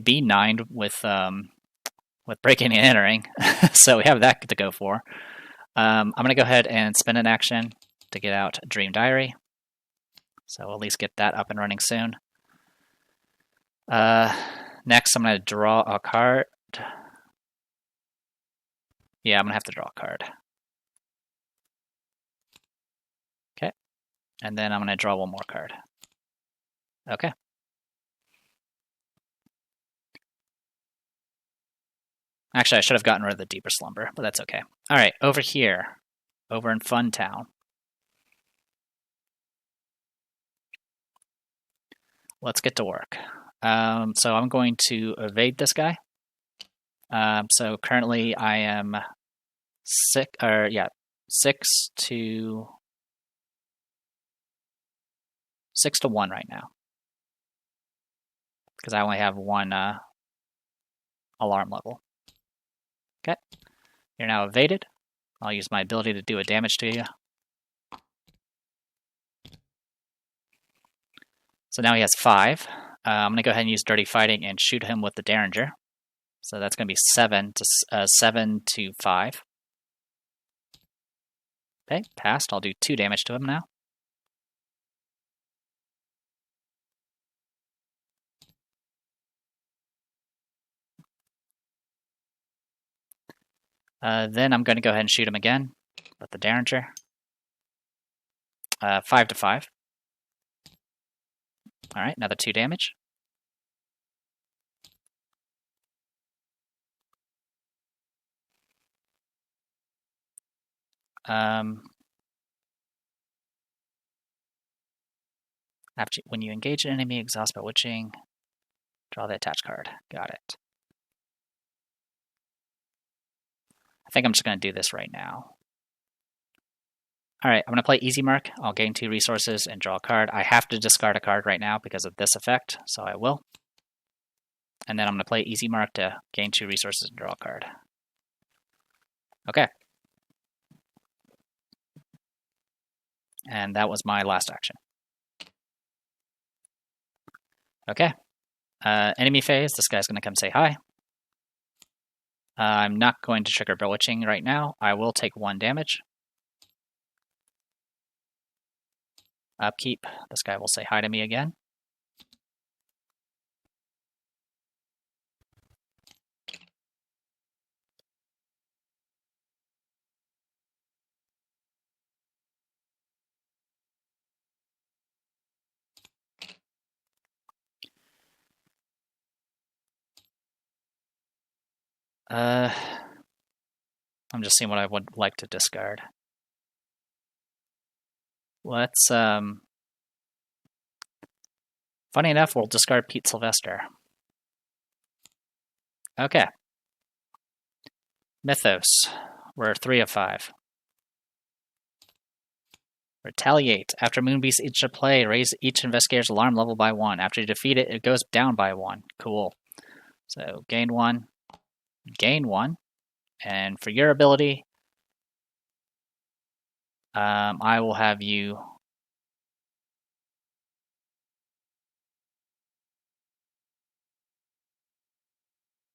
be 9 with breaking and entering, so we have that to go for. I'm gonna go ahead and spend an action to get out Dream Diary, so we'll at least get that up and running soon. Next, I'm gonna draw a card. Yeah, I'm going to have to draw a card. Okay. And then I'm going to draw one more card. Okay. Actually, I should have gotten rid of the Deeper Slumber, but that's okay. All right, over here, over in Fun Town. Let's get to work. So I'm going to evade this guy. So currently I am 6 to 1 right now, because I only have one alarm level. Okay, you're now evaded. I'll use my ability to do a damage to you. So now he has 5. I'm going to go ahead and use Dirty Fighting and shoot him with the Derringer. So that's going to be 7 to 5. Okay, passed. I'll do 2 damage to him now. Then I'm going to go ahead and shoot him again with the Derringer. 5 to 5. All right, another 2 damage. When you engage an enemy, exhaust by witching, draw the attached card. Got it. I think I'm just going to do this right now. All right, I'm going to play Easy Mark. I'll gain 2 resources and draw a card. I have to discard a card right now because of this effect, so I will. And then I'm going to play Easy Mark to gain 2 resources and draw a card. Okay. And that was my last action. Okay. Enemy phase, this guy's going to come say hi. I'm not going to trigger Bewitching right now. I will take 1 damage. Upkeep, this guy will say hi to me again. I'm just seeing what I would like to discard. Let's, funny enough, we'll discard Pete Sylvester. Okay. Mythos. We're 3 of 5. Retaliate. After Moonbeast each to play, raise each investigator's alarm level by 1. After you defeat it, it goes down by 1. Cool. So, gain 1. Gain 1. And for your ability, I will have you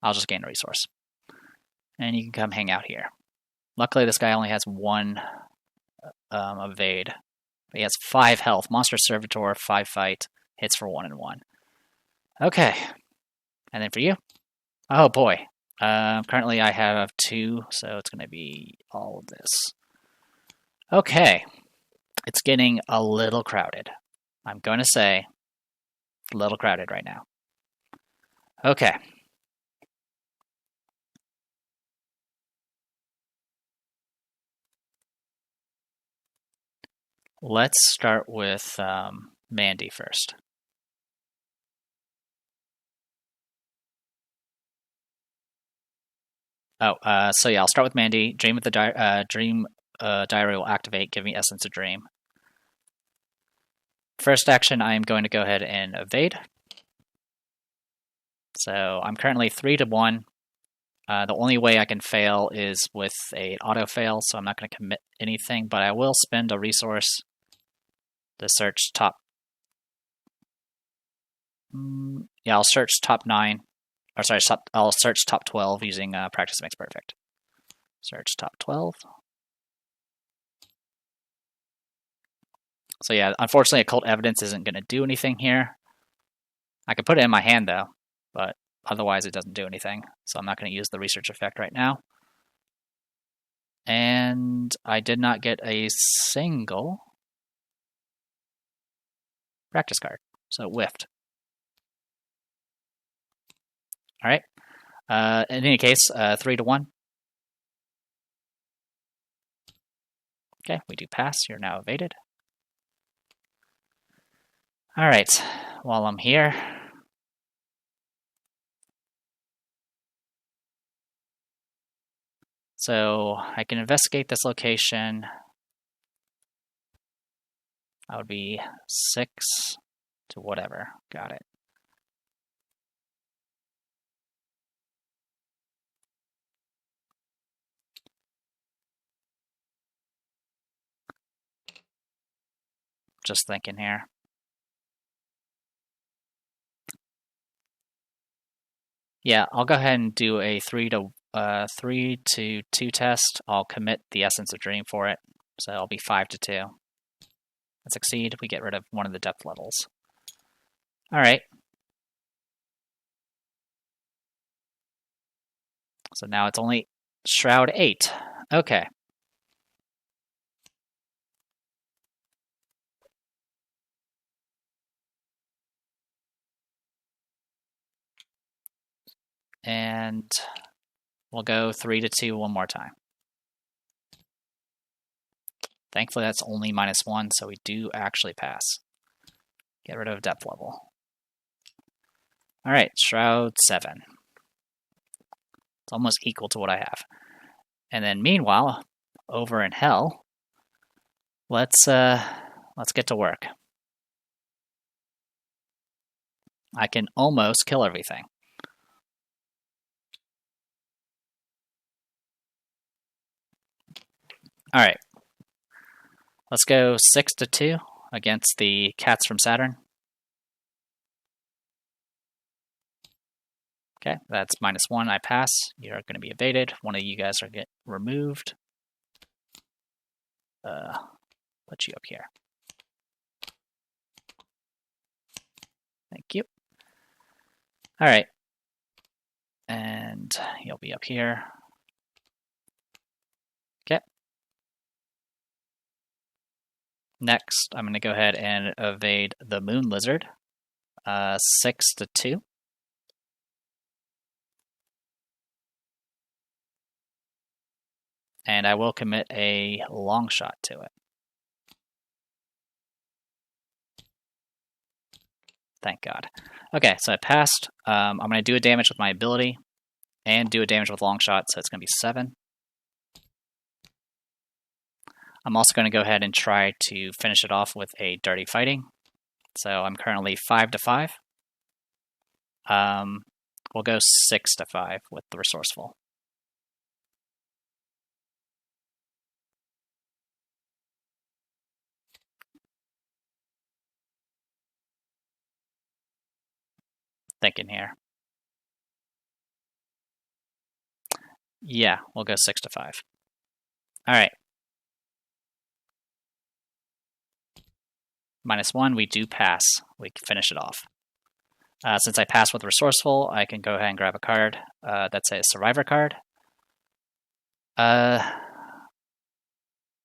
I'll just gain a resource. And you can come hang out here. Luckily, this guy only has 1 evade. But he has 5 health. Monster Servitor, 5 fight, hits for 1 and 1. Okay. And then for you? Oh boy. Currently I have 2, so it's going to be all of this. Okay. It's getting a little crowded. I'm going to say a little crowded right now. Okay. Let's start with Mandy first. So yeah, I'll start with Mandy. Dream of the Diary will activate, give me Essence of Dream. First action, I am going to go ahead and evade. So I'm currently 3 to 1. The only way I can fail is with an auto fail, so I'm not going to commit anything, but I will spend a resource to search top. Yeah, I'll search top 9. Or sorry, I'll search top 12 using Practice Makes Perfect. Search top 12. So yeah, unfortunately, Occult Evidence isn't going to do anything here. I could put it in my hand, though, but otherwise it doesn't do anything. So I'm not going to use the research effect right now. And I did not get a single practice card, so it whiffed. All right. In any case, 3-1. Okay, we do pass. You're now evaded. All right. While I'm here, so I can investigate this location. That would be 6 to whatever. Got it. Just thinking here. Yeah, I'll go ahead and do a 3 to 2 test. I'll commit the Essence of Dream for it, so it'll be 5 to 2. I succeed. We get rid of one of the depth levels. All right. So now it's only Shroud 8. Okay. And we'll go 3 to 2 one more time. Thankfully, that's only -1, so we do actually pass. Get rid of depth level. All right, Shroud 7. It's almost equal to what I have. And then meanwhile, over in Hell, let's get to work. I can almost kill everything. All right. Let's go 6 to 2 against the Cats from Saturn. Okay, that's -1. I pass. You're going to be evaded. One of you guys are get removed. Put you up here. Thank you. All right. And you'll be up here. Okay. Next, I'm going to go ahead and evade the Moon Lizard. 6 to 2. And I will commit a long shot to it. Thank God. Okay, so I passed. I'm going to do a damage with my ability and do a damage with long shot, so it's going to be 7. I'm also going to go ahead and try to finish it off with a Dirty Fighting. So I'm currently 5 to 5. We'll go 6 to 5 with the Resourceful. Thinking here. Yeah, we'll go 6 to 5. All right. -1, we do pass. We can finish it off. Since I passed with Resourceful, I can go ahead and grab a card. That's a Survivor card.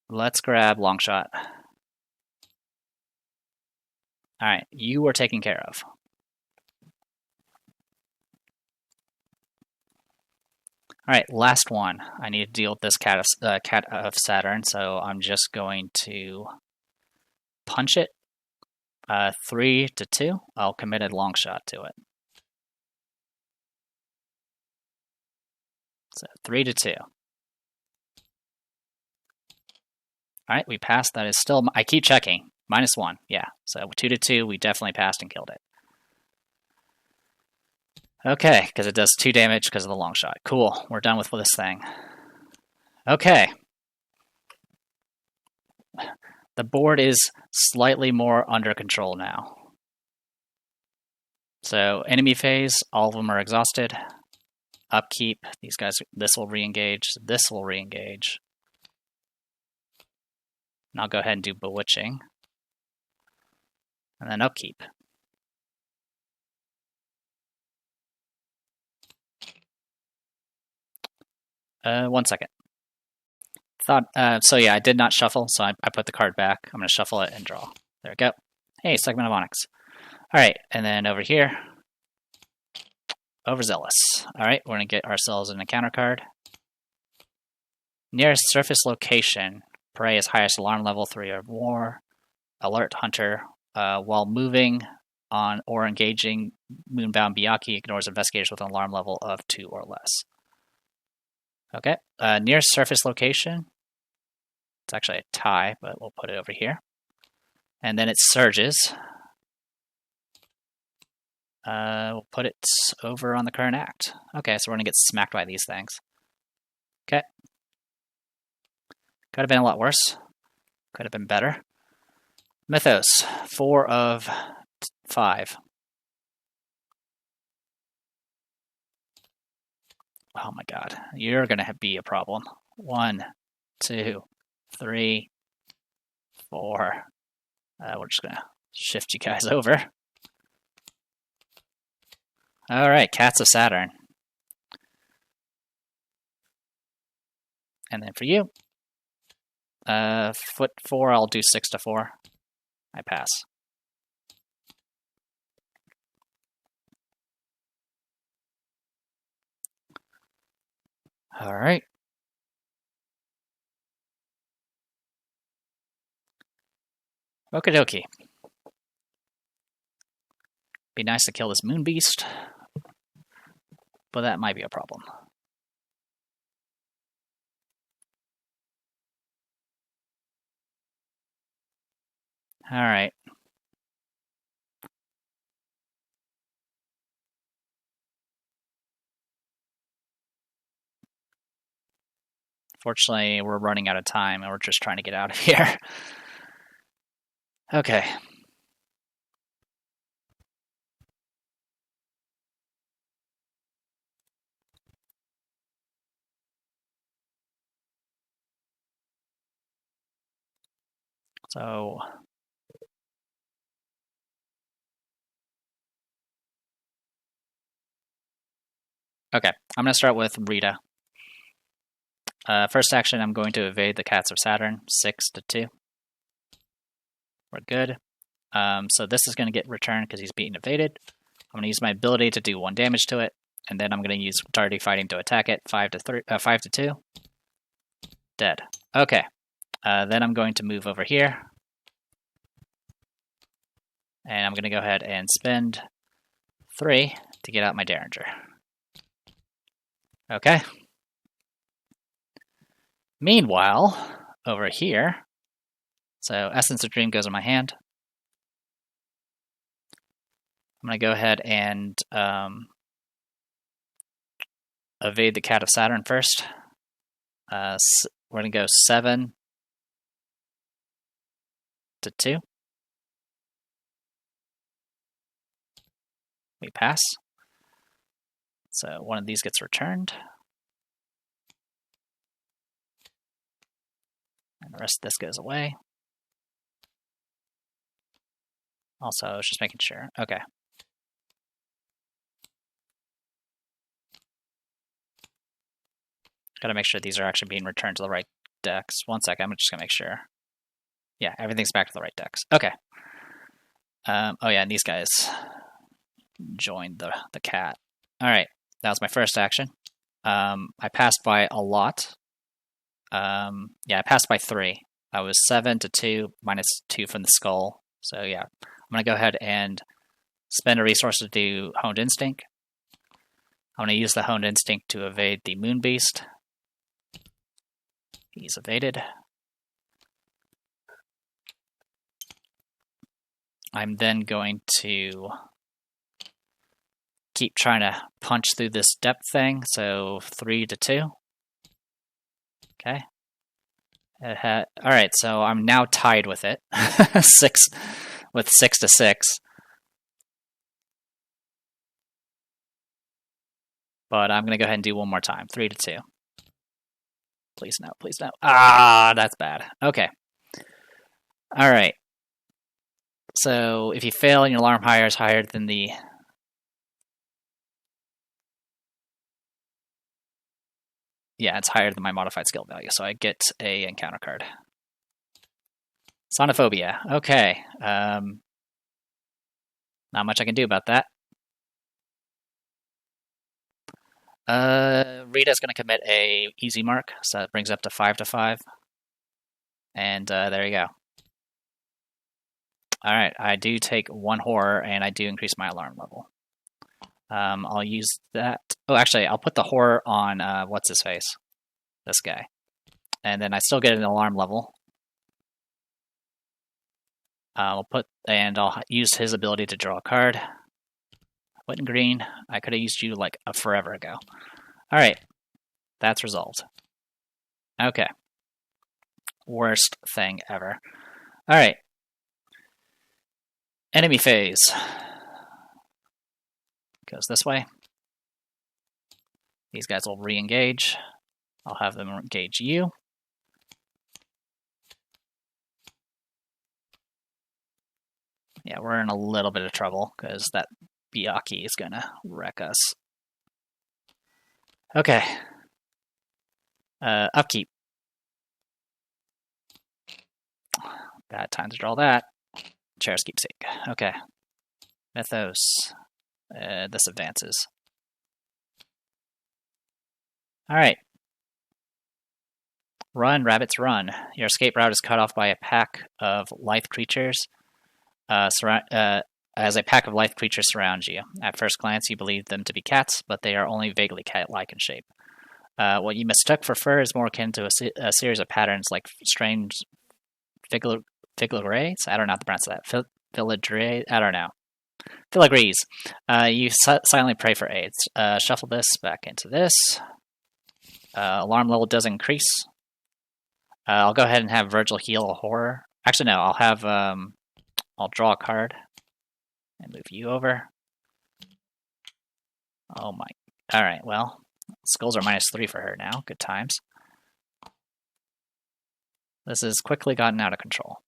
Let's grab Longshot. All right, you are taken care of. All right, last one. I need to deal with this Cat of Saturn, so I'm just going to punch it. 3 to 2. I'll commit a long shot to it. So 3 to 2. All right, we passed. That is still. I keep checking. -1. Yeah. So 2 to 2. We definitely passed and killed it. Okay, because it does 2 damage because of the long shot. Cool. We're done with this thing. Okay. The board is slightly more under control now. So enemy phase, all of them are exhausted. Upkeep, these guys, this will re-engage, this will re-engage. And I'll go ahead and do Bewitching. And then upkeep. One second. So yeah, I did not shuffle, so I put the card back. I'm going to shuffle it and draw. There we go. Hey, Segment of Onyx. All right, and then over here, Overzealous. All right, we're going to get ourselves an encounter card. Nearest surface location. Prey is highest alarm level 3 or more. Alert Hunter. While moving on or engaging Moonbound Byakuya, ignores investigators with an alarm level of 2 or less. Okay, nearest surface location. It's actually a tie, but we'll put it over here. And then it surges. We'll put it over on the current act. Okay, so we're going to get smacked by these things. Okay. Could have been a lot worse. Could have been better. Mythos, 4 of 5. Oh my god, you're going to be a problem. 1, 2, 3, 4. We're just going to shift you guys over. Alright, Cats of Saturn. And then for you, foot 4, I'll do 6 to 4. I pass. Alright. Okie dokie. Be nice to kill this moon beast, but that might be a problem. Alright. Fortunately, we're running out of time and we're just trying to get out of here. Okay. So okay, I'm going to start with Rita. First action, I'm going to evade the Cats of Saturn, 6 to 2. We're good. So this is going to get returned because he's being evaded. I'm going to use my ability to do 1 damage to it, and then I'm going to use Tardy Fighting to attack it, 5 to 2. Dead. Okay. Then I'm going to move over here. And I'm going to go ahead and spend 3 to get out my Derringer. Okay. Meanwhile, over here, so Essence of Dream goes in my hand. I'm going to go ahead and evade the Cat of Saturn first. We're going to go 7 to 2. We pass. So one of these gets returned. And the rest of this goes away. Also, I was just making sure. Okay. Gotta make sure these are actually being returned to the right decks. 1 second, I'm just gonna make sure. Yeah, everything's back to the right decks. Okay. Oh yeah, and these guys joined the cat. Alright, that was my first action. I passed by a lot. Yeah, I passed by 3. I was 7 to 2, minus 2 from the skull. So yeah, I'm going to go ahead and spend a resource to do Honed Instinct. I'm going to use the Honed Instinct to evade the Moon Beast. He's evaded. I'm then going to keep trying to punch through this depth thing, so 3 to 2. Okay. Alright, so I'm now tied with it. 6 to 6. But I'm going to go ahead and do one more time. 3 to 2. Please no, please no. Ah, that's bad. Okay. Alright. So if you fail and your alarm is higher than the... Yeah, it's higher than my modified skill value, so I get a encounter card. Sonophobia. Okay. Not much I can do about that. Rita's going to commit a easy mark, so that brings up to 5/5. And there you go. Alright, I do take 1 horror, and I do increase my alarm level. I'll use that. Oh, actually, I'll put the horror on, what's-his-face? This guy. And then I still get an alarm level. I'll use his ability to draw a card. Put in green. I could have used you like forever ago. Alright, that's resolved. Okay. Worst thing ever. Alright. Enemy phase. Goes this way. These guys will re-engage. I'll have them engage you. Yeah, we're in a little bit of trouble because that Byakuya is gonna wreck us. Okay. Upkeep. Bad time to draw that. Chair's keepsake. Okay. Mythos. This advances. Alright. Run, rabbits, run. Your escape route is cut off by a pack of lithe creatures. As a pack of lithe creatures surrounds you. At first glance, you believe them to be cats, but they are only vaguely cat-like in shape. What you mistook for fur is more akin to a series of patterns like strange filigranes? I don't know how to pronounce that. Filigree? I don't know. Filigrees. You silently pray for aids. Shuffle this back into this. Alarm level does increase. I'll go ahead and have Virgil heal a horror. Actually, no. I'll draw a card and move you over. Oh my. Alright, well. Skulls are -3 for her now. Good times. This has quickly gotten out of control.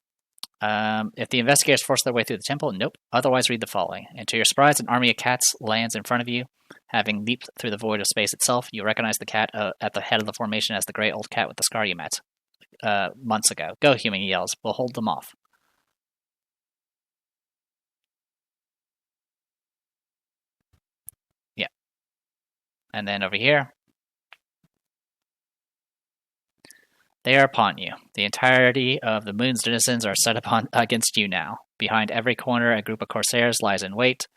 If the investigators force their way through the temple, nope. Otherwise, read the following. And to your surprise, an army of cats lands in front of you. Having leaped through the void of space itself, you recognize the cat at the head of the formation as the great old cat with the scar you met months ago. Go, human, he yells. We'll hold them off. Yeah. And then over here, they are upon you. The entirety of the moon's denizens are set upon against you now. Behind every corner, a group of corsairs lies in wait.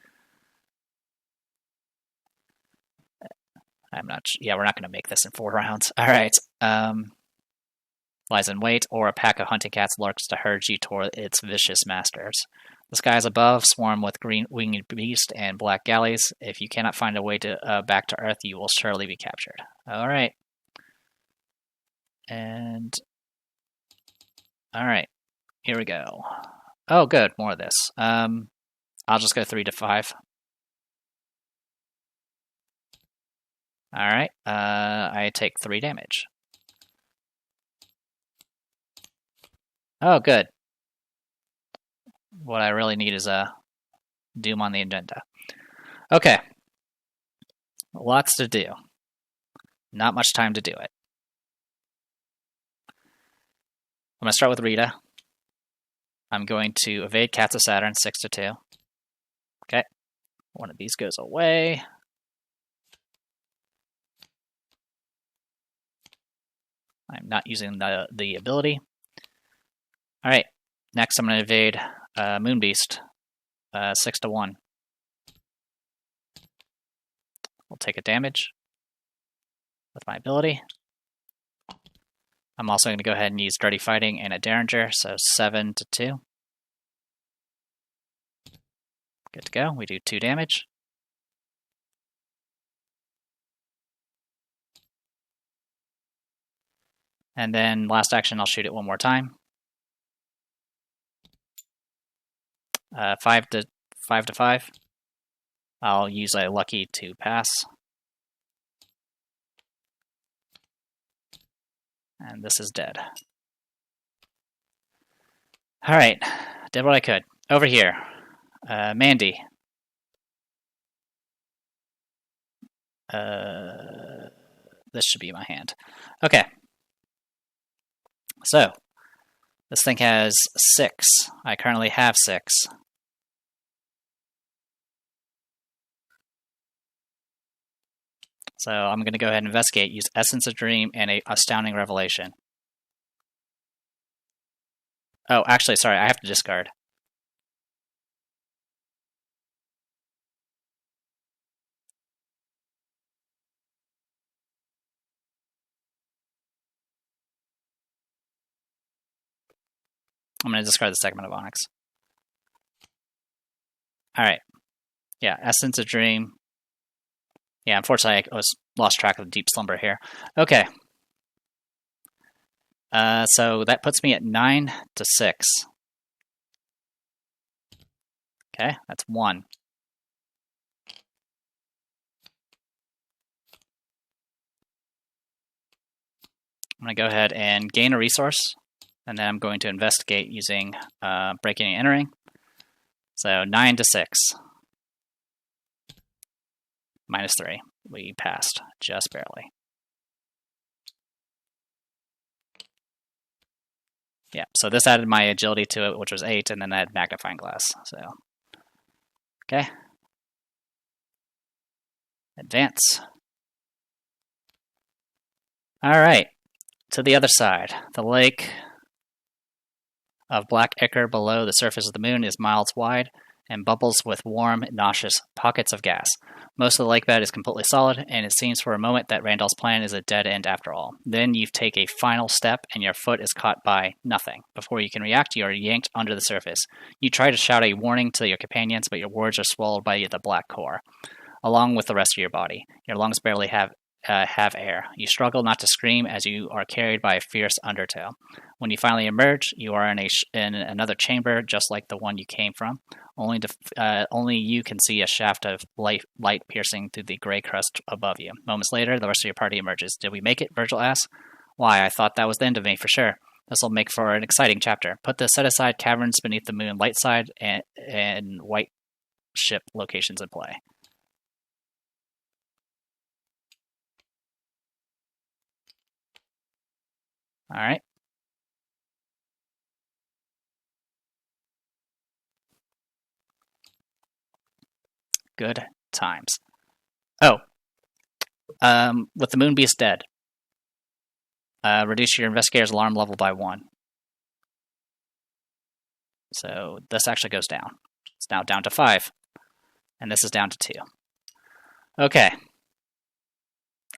I'm not. Yeah, we're not going to make this in 4 rounds. All right. Lies in wait, or a pack of hunting cats lurks to herd you toward its vicious masters. The skies above swarm with green winged beasts and black galleys. If you cannot find a way to back to Earth, you will surely be captured. All right. And all right, here we go. Oh, good, more of this. I'll just go 3/5. All right, I take 3 damage. Oh, good. What I really need is a Doom on the agenda. Okay, lots to do. Not much time to do it. I'm going to start with Rita. I'm going to evade Cats of Saturn, 6/2. Okay. One of these goes away. I'm not using the ability. Alright. Next, I'm going to evade Moonbeast, 6/1. We'll take a damage with my ability. I'm also going to go ahead and use Dirty Fighting and a Derringer, so 7/2. Good to go. We do 2 damage. And then last action, I'll shoot it 1 more time. 5/5. I'll use a Lucky to pass. And this is dead. Alright, did what I could. Over here, Mandy. this should be my hand. Okay. So, this thing has 6. I currently have 6. So I'm going to go ahead and investigate, use Essence of Dream and a Astounding Revelation. Oh, actually, sorry, I have to discard. I'm going to discard the Segment of Onyx. Alright. Yeah, Essence of Dream. Yeah, unfortunately, I lost track of Deep Slumber here. Okay. So that puts me at 9 to 6. Okay, that's 1. I'm going to go ahead and gain a resource, and then I'm going to investigate using breaking and entering. So 9 to 6. -3. We passed, just barely. Yeah, so this added my agility to it, which was 8, and then I had magnifying glass. So, okay. Advance. All right, to the other side. The lake of black ichor below the surface of the moon is miles wide and bubbles with warm, nauseous pockets of gas. Most of the lake bed is completely solid, and it seems for a moment that Randall's plan is a dead end after all. Then you take a final step, and your foot is caught by nothing. Before you can react, you are yanked under the surface. You try to shout a warning to your companions, but your words are swallowed by the black core, along with the rest of your body. Your lungs barely have air. You struggle not to scream as you are carried by a fierce undertow. When you finally emerge, you are in another chamber just like the one you came from. Only you can see a shaft of light piercing through the gray crust above you. Moments later, the rest of your party emerges. Did we make it? Virgil asks. Why, I thought that was the end of me for sure. This will make for an exciting chapter. Put the set-aside caverns beneath the moon light side and white ship locations in play. All right. Good times. Oh. With the moon beast dead, reduce your investigator's alarm level by 1. So this actually goes down. It's now down to 5. And this is down to 2. Okay.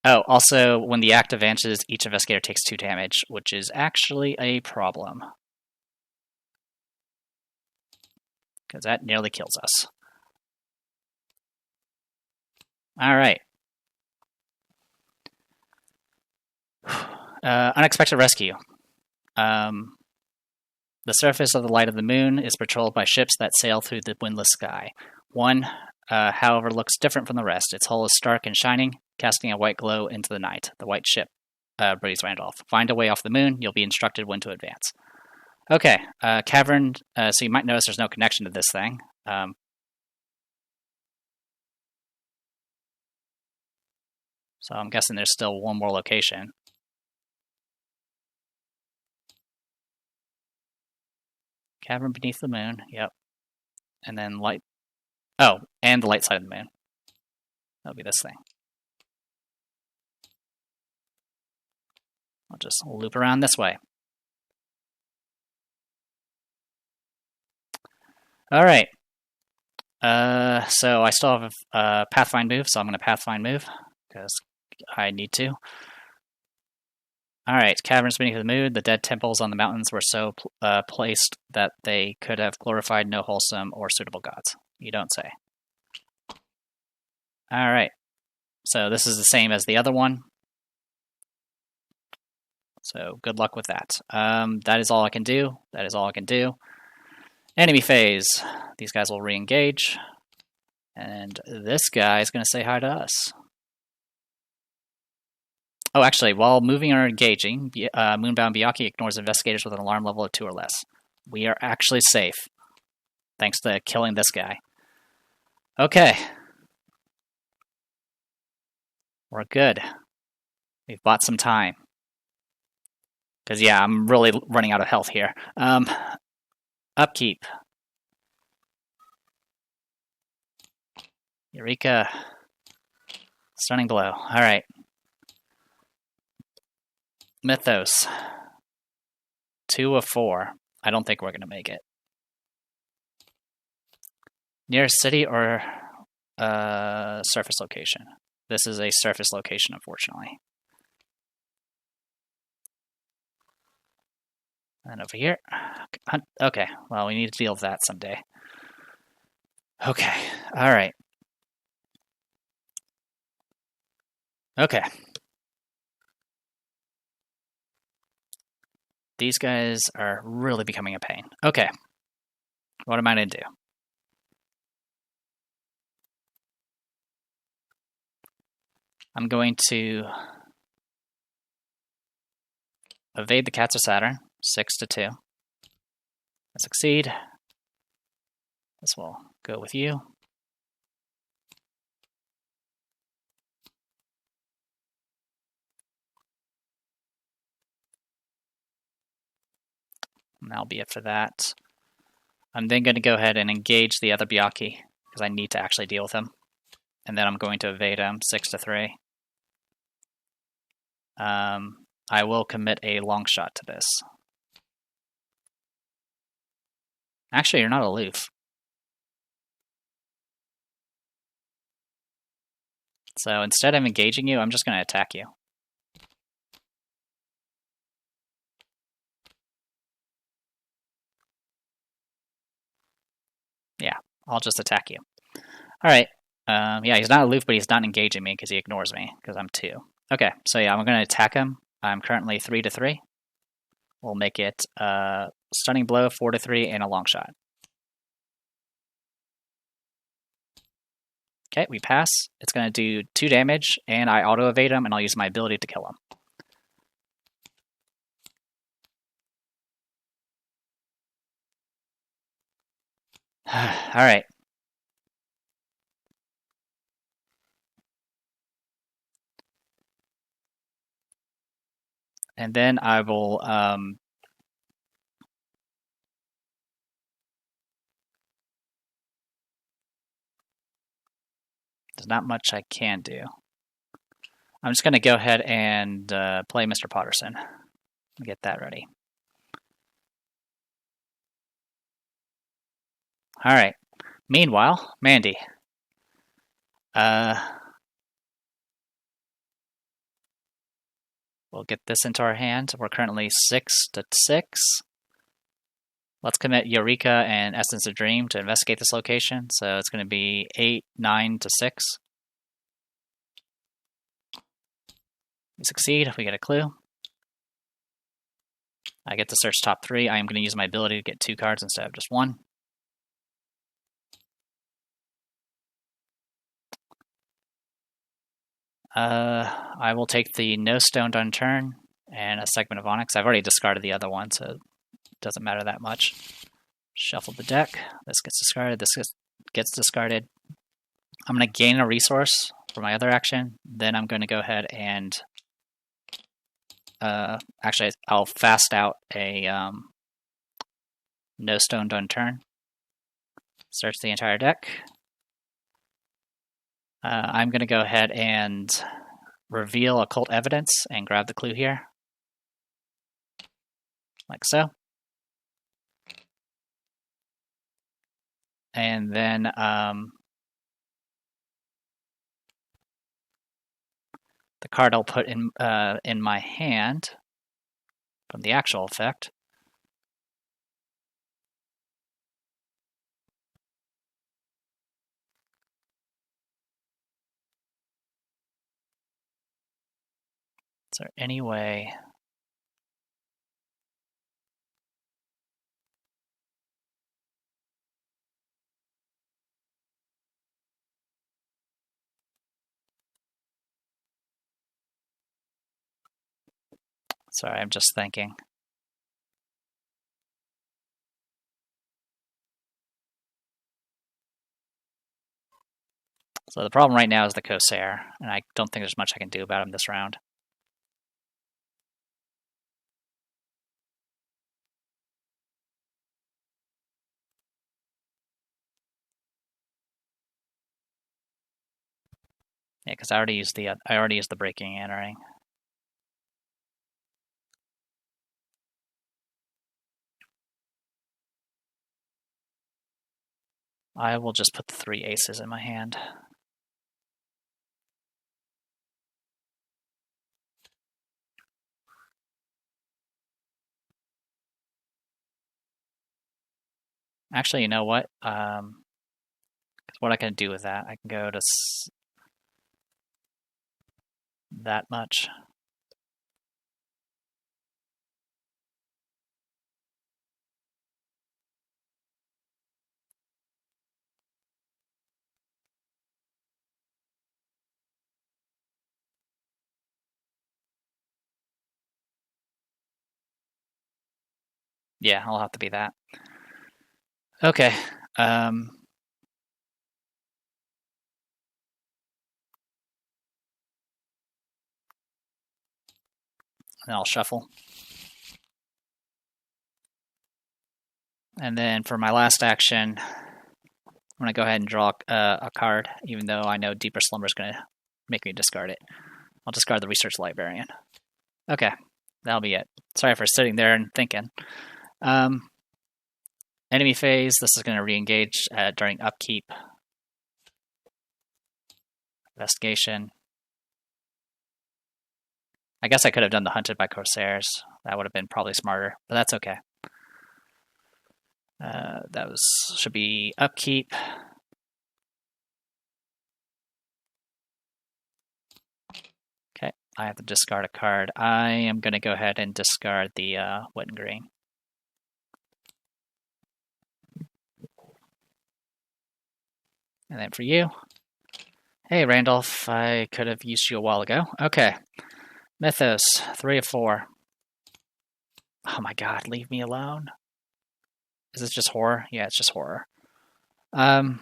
Oh, also, when the act advances, each investigator takes 2 damage, which is actually a problem. Because that nearly kills us. Alright. Unexpected rescue. The surface of the light of the moon is patrolled by ships that sail through the windless sky. One, however, looks different from the rest. Its hull is stark and shining, casting a white glow into the night. The white ship, breathes Randolph. Find a way off the moon. You'll be instructed when to advance. Okay, cavern. So you might notice there's no connection to this thing. So I'm guessing there's still one more location. Cavern beneath the moon. Yep. And then light. Oh, and the light side of the moon. That'll be this thing. I'll just loop around this way. Alright. So I still have a Pathfind move, so I'm going to Pathfind move, because I need to. Alright, caverns beneath the moon. The dead temples on the mountains were so placed that they could have glorified no wholesome or suitable gods. You don't say. Alright. So this is the same as the other one. So good luck with that. That is all I can do. That is all I can do. Enemy phase. These guys will re-engage. And this guy is going to say hi to us. Oh, actually, while moving or engaging, Moonbound Byakuya ignores investigators with an alarm level of 2 or less. We are actually safe, thanks to killing this guy. Okay. We're good. We've bought some time. Because, yeah, I'm really running out of health here. Upkeep. Eureka. Stunning blow. Alright. Mythos. 2 of 4. I don't think we're going to make it. Nearest city or surface location? This is a surface location, unfortunately. And over here. Okay, well, we need to deal with that someday. Okay, alright. Okay. These guys are really becoming a pain. Okay. What am I going to do? I'm going to evade the Cats of Saturn, 6 to 2. I succeed. This will go with you. And that'll be it for that. I'm then going to go ahead and engage the other Byakuya, because I need to actually deal with him. And then I'm going to evade him, 6 to 3. I will commit a long shot to this. Actually, you're not aloof. So instead of engaging you, I'm just going to attack you. Yeah, I'll just attack you. Alright. Yeah, he's not aloof, but he's not engaging me because he ignores me, because I'm 2. Okay, so yeah, I'm going to attack him. I'm currently 3 to 3. We'll make it stunning blow, 4 to 3, and a long shot. Okay, we pass. It's going to do 2 damage, and I auto-evade him, and I'll use my ability to kill him. Alright. And then I will there's not much I can do. I'm just going to go ahead and play Mr. Potterson. Get that ready. Alright. Meanwhile, Mandy. We'll get this into our hand. We're currently 6 to 6. Let's commit Eureka and Essence of Dream to investigate this location. So it's going to be 8, 9 to 6. We succeed. We get a clue. I get to search top 3. I am going to use my ability to get 2 cards instead of just 1. I will take the No Stone Unturned and a segment of Onyx. I've already discarded the other one, so it doesn't matter that much. Shuffle the deck. This gets discarded. This gets discarded. I'm going to gain a resource for my other action. Then I'm going to go ahead and actually, I'll fast out a No Stone Unturned. Search the entire deck. I'm going to go ahead and reveal occult evidence and grab the clue here. Like so. And then the card I'll put in my hand from the actual effect. Is there any way? Sorry, I'm just thinking. So the problem right now is the Corsair, and I don't think there's much I can do about him this round. Yeah, because I already used the breaking and entering. I will just put the 3 aces in my hand. Actually, you know what? What I can do with that, I can go to that much. Yeah, I'll have to be that. Okay. And I'll shuffle. And then for my last action, I'm going to go ahead and draw a card, even though I know Deeper Slumber is going to make me discard it. I'll discard the Research Librarian. Okay, that'll be it. Sorry for sitting there and thinking. Enemy phase, this is going to re-engage during upkeep. Investigation. I guess I could have done the Hunted by Corsairs. That would have been probably smarter, but that's okay. That should be upkeep. Okay, I have to discard a card. I am going to go ahead and discard the Wet and Green. And then for you, hey Randolph, I could have used you a while ago. Okay, Mythos, 3 of 4. Oh my god, leave me alone. Is this just horror? Yeah, it's just horror. I'm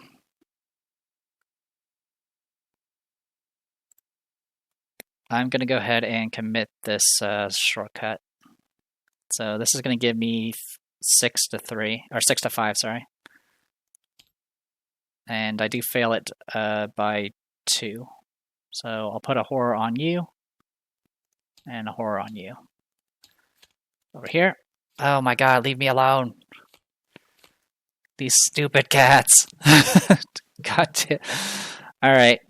going to go ahead and commit this shortcut. So this is going to give me 6 to 3, or 6 to 5, sorry. And I do fail it by 2. So I'll put a horror on you, and a horror on you. Over here. Oh my god, leave me alone. These stupid cats. God damn. Alright.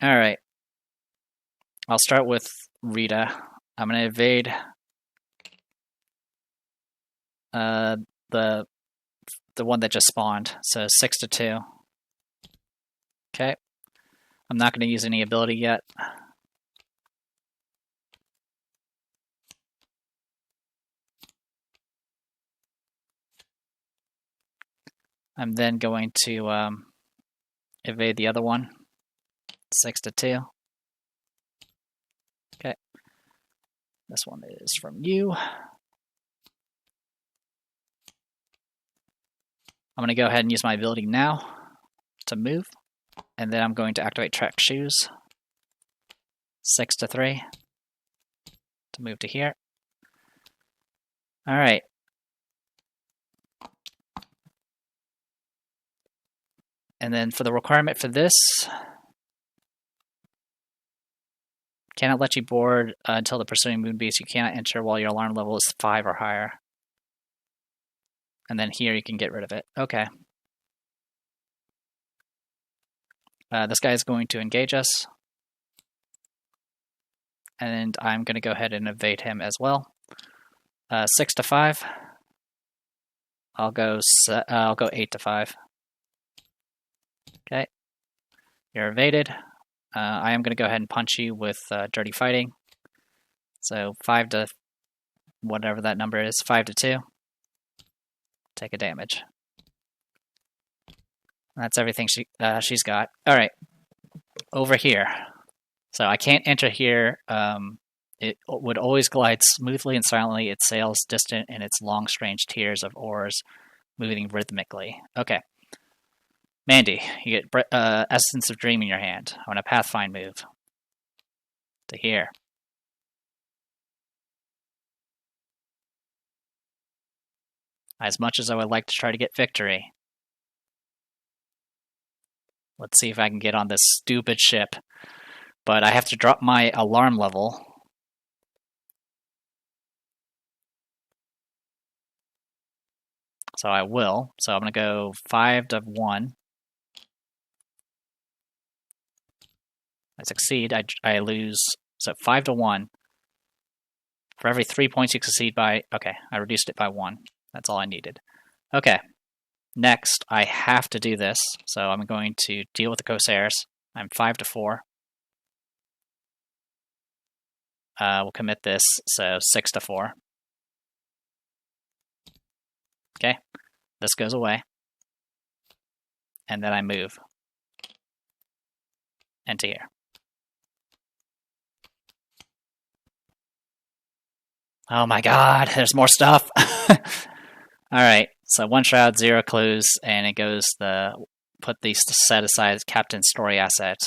Alright. I'll start with Rita. I'm going to evade the one that just spawned. So 6 to 2. Okay. I'm not going to use any ability yet. I'm then going to evade the other one. 6 to 2. Okay. This one is from you. I'm going to go ahead and use my ability now to move. And then I'm going to activate Track Shoes. 6 to 3. To move to here. Alright. And then for the requirement for this, cannot let you board until the pursuing moon beast. You cannot enter while your alarm level is 5 or higher. And then here you can get rid of it. Okay. This guy is going to engage us. And I'm going to go ahead and evade him as well. 6 to 5. I'll go 8 to 5. Okay. You're evaded. I am going to go ahead and punch you with Dirty Fighting. So 5 to whatever that number is, 5 to 2. Take a damage. That's everything she's got. All right, over here. So I can't enter here. It would always glide smoothly and silently. It sails distant in its long, strange tiers of oars, moving rhythmically. Okay. Mandy, you get Essence of Dream in your hand. I want a Pathfind move. To here. as much as I would like to try to get victory. Let's see if I can get on this stupid ship. But I have to drop my alarm level. So I will. So I'm going to go 5 to 1. I succeed, I lose. So 5 to 1. For every 3 points you succeed by... Okay, I reduced it by 1. That's all I needed. Okay. Next, I have to do this. So I'm going to deal with the Corsairs. I'm 5 to 4. We'll commit this, so 6 to 4. Okay. This goes away. And then I move into here. Oh my god, there's more stuff! Alright, so 1 shroud, 0 clues, and it goes put these to set aside as Captain's story asset.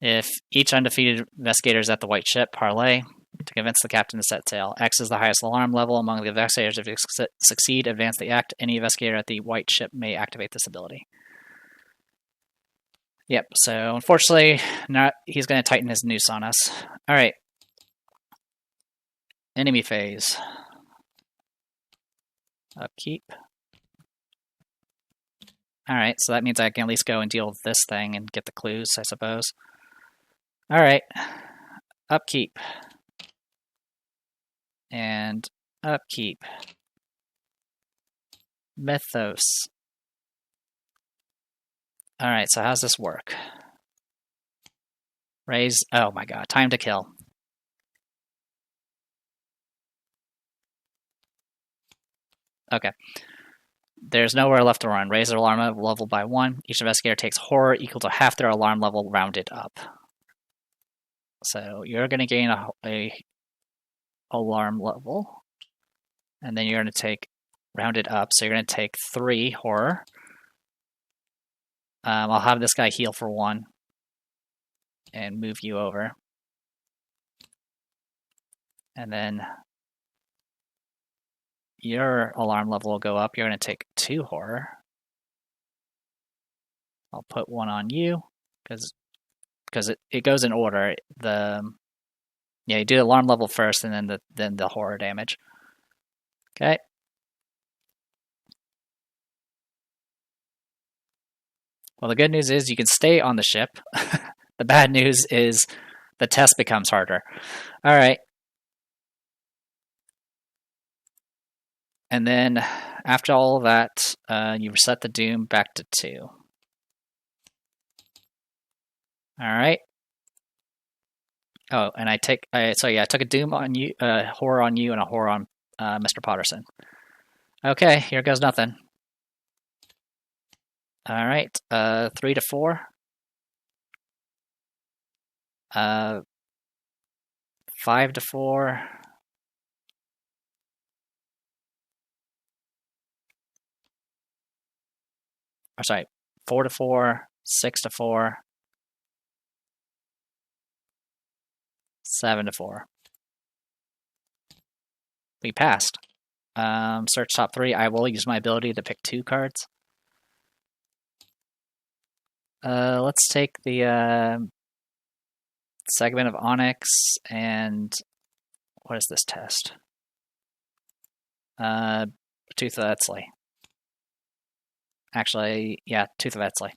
If each undefeated investigator is at the white ship, parlay to convince the captain to set sail. X is the highest alarm level among the investigators. If you succeed, advance the act. Any investigator at the white ship may activate this ability. Yep, so unfortunately, he's going to tighten his noose on us. Alright. Enemy phase. Upkeep. Alright, so that means I can at least go and deal with this thing and get the clues, I suppose. Alright. Upkeep. And upkeep. Mythos. Alright, so how's this work? Raise... Oh my god, time to kill. Okay. There's nowhere left to run. Raise their alarm level by 1. Each investigator takes horror equal to half their alarm level rounded up. So you're going to gain a alarm level. And then you're going to take rounded up. So you're going to take 3 horror. I'll have this guy heal for 1. And move you over. And then your alarm level will go up. You're going to take 2 horror. I'll put 1 on you because it goes in order. You do the alarm level first, and then the horror damage. Okay. Well, the good news is you can stay on the ship. The bad news is the test becomes harder. All right. And then after all of that, you reset the doom back to 2. All right. Oh, and I took a doom on you, horror on you, and a horror on Mr. Potterson. Okay, here goes nothing. All right, 3 to 4. 5 to 4. Or sorry, 4 to 4, 6 to 4, 7 to 4. We passed. Search top 3. I will use my ability to pick 2 cards. Let's take the segment of Onyx and what is this test? Tooth of Etsley. Actually, yeah, Tooth of Etsley.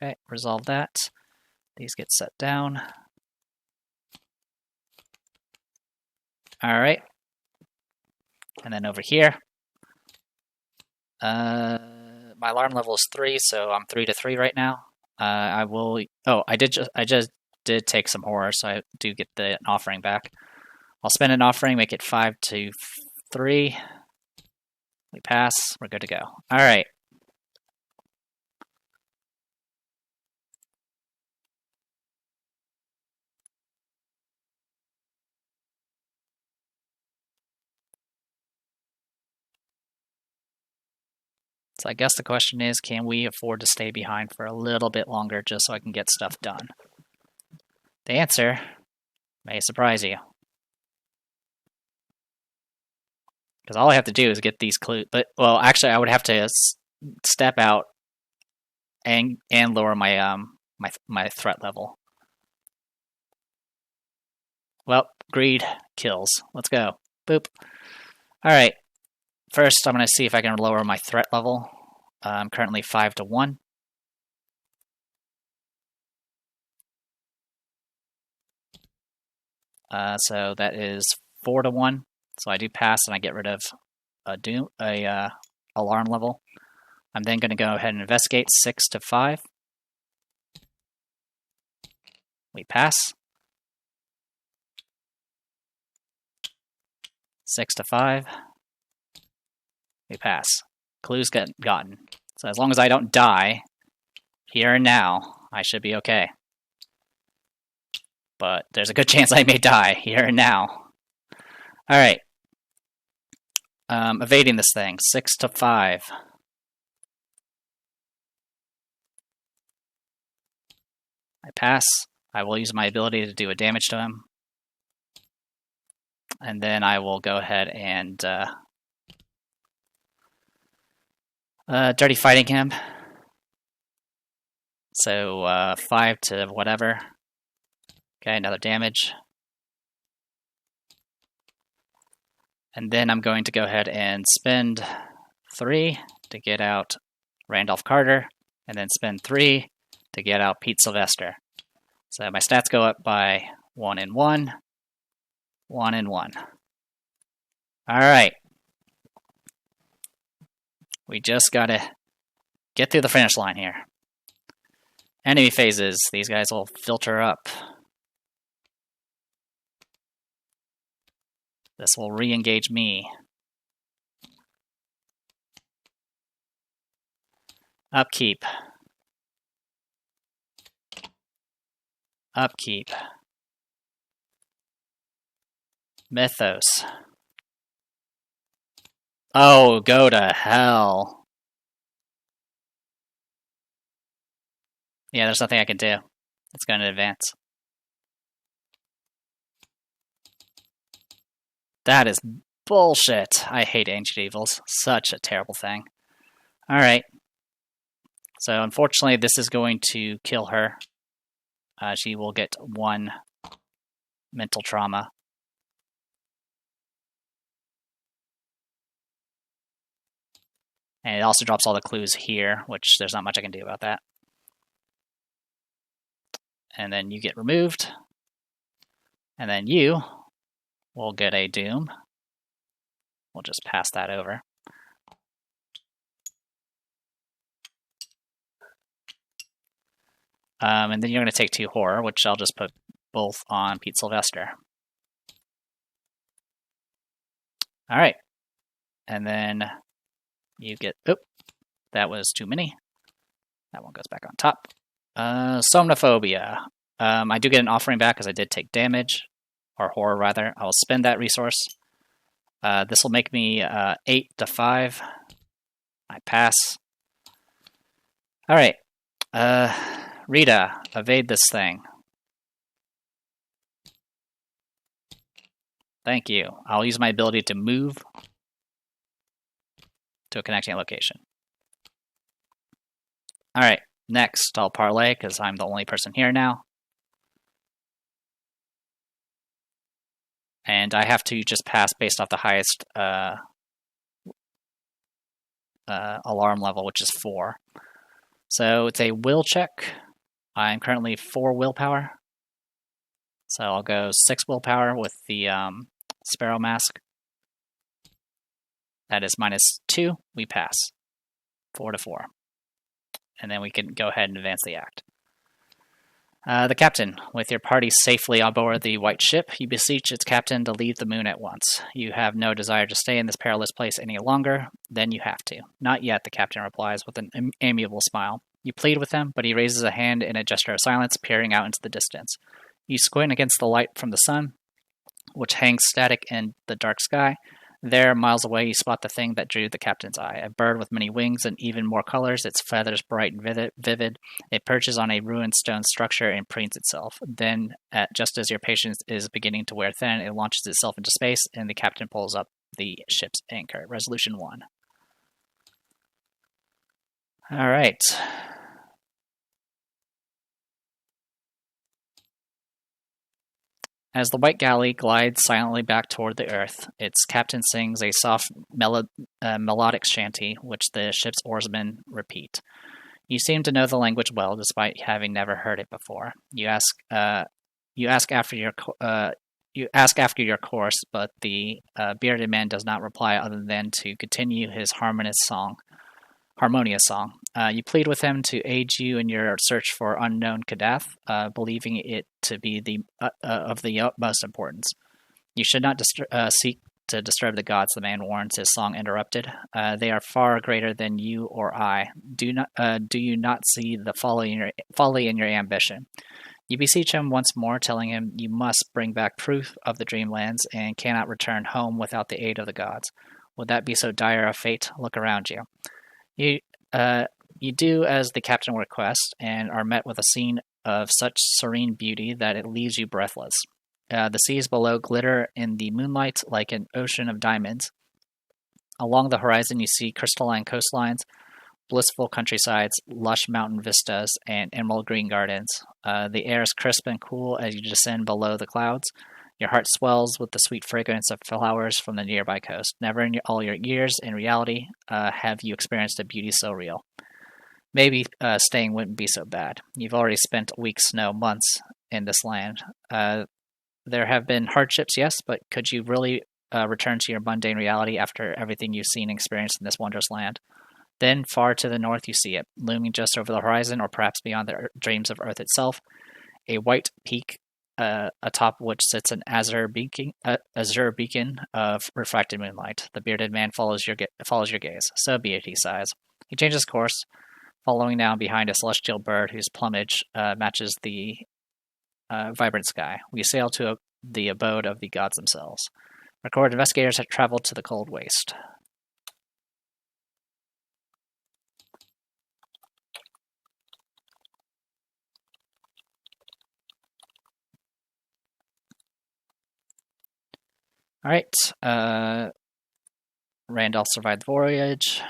Okay, resolve that. These get set down. All right. And then over here, my alarm level is 3, so I'm 3 to 3 right now. I will. Oh, I just did take some horror, so I do get the offering back. I'll spend an offering, make it 5 to 3. We pass. We're good to go. All right. So I guess the question is, can we afford to stay behind for a little bit longer just so I can get stuff done? The answer may surprise you. Because all I have to do is get these clues. But, well, actually, I would have to step out and lower my my threat level. Well, greed kills. Let's go. Boop. Alright. First, I'm going to see if I can lower my threat level. I'm currently 5 to 1. So that is 4 to 1. So I do pass and I get rid of a alarm level. I'm then going to go ahead and investigate. 6 to 5. We pass. 6 to 5. We pass. Clues gotten. So as long as I don't die here and now, I should be okay. But there's a good chance I may die here and now. Alright. Evading this thing. 6 to 5. I pass. I will use my ability to do a damage to him. And then I will go ahead and dirty fighting him. So 5 to whatever. Okay, another damage. And then I'm going to go ahead and spend 3 to get out Randolph Carter, and then spend 3 to get out Pete Sylvester. So my stats go up by 1 and 1, 1 and 1. Alright. We just gotta get through the finish line here. Enemy phases. These guys will filter up. This will re-engage me. Upkeep. Upkeep. Mythos. Oh, go to hell. Yeah, there's nothing I can do. Let's go in advance. That is bullshit. I hate Ancient Evils. Such a terrible thing. Alright. So unfortunately, this is going to kill her. She will get 1 mental trauma. And it also drops all the clues here, which there's not much I can do about that. And then you get removed. And then you will get a doom. We'll just pass that over. And then you're going to take 2 horror, which I'll just put both on Pete Sylvester. Alright. And then you get... Oop. That was too many. That one goes back on top. Somnophobia. I do get an offering back because I did take damage. Or horror, rather. I will spend that resource. This will make me 8 to 5. I pass. Alright. Rita, evade this thing. Thank you. I'll use my ability to move to a connecting location. Alright, next I'll parlay because I'm the only person here now. And I have to just pass based off the highest alarm level, which is 4. So it's a will check. I'm currently 4 willpower. So I'll go 6 willpower with the Sparrow Mask. That is -2. We pass. 4 to 4. And then we can go ahead and advance the act. The captain. With your party safely on board the white ship, you beseech its captain to leave the moon at once. You have no desire to stay in this perilous place any longer, then you have to. Not yet, the captain replies with an amiable smile. You plead with him, but he raises a hand in a gesture of silence, peering out into the distance. You squint against the light from the sun, which hangs static in the dark sky. There, miles away, you spot the thing that drew the captain's eye. A bird with many wings and even more colors, its feathers bright and vivid. It perches on a ruined stone structure and preens itself. Then, just as your patience is beginning to wear thin, it launches itself into space, and the captain pulls up the ship's anchor. Resolution 1. All right. As the white galley glides silently back toward the earth, its captain sings a soft melodic shanty, which the ship's oarsmen repeat. You seem to know the language well, despite having never heard it before. You ask after your course, but the bearded man does not reply other than to continue his harmonious song. You plead with him to aid you in your search for unknown Kadath, believing it to be of the utmost importance. You should not seek to disturb the gods, the man warns, his song interrupted. They are far greater than you or I. Do you not see the folly in your ambition? You beseech him once more, telling him you must bring back proof of the dreamlands and cannot return home without the aid of the gods. Would that be so dire a fate? Look around you. You do as the captain requests, and are met with a scene of such serene beauty that it leaves you breathless. The seas below glitter in the moonlight like an ocean of diamonds. Along the horizon you see crystalline coastlines, blissful countrysides, lush mountain vistas, and emerald green gardens. The air is crisp and cool as you descend below the clouds. Your heart swells with the sweet fragrance of flowers from the nearby coast. Never in all your years, in reality, have you experienced a beauty so real. Maybe staying wouldn't be so bad. You've already spent weeks, no months, in this land. There have been hardships, yes, but could you really return to your mundane reality after everything you've seen and experienced in this wondrous land? Then, far to the north, you see it, looming just over the horizon, or perhaps beyond the dreams of Earth itself, a white peak atop which sits an azure beacon of refracted moonlight. The bearded man follows your gaze. So be it, he sighs. He changes course, following now behind a celestial bird whose plumage matches the vibrant sky. We sail to the abode of the gods themselves. Record investigators have traveled to the cold waste. All right. Randolph survived the voyage.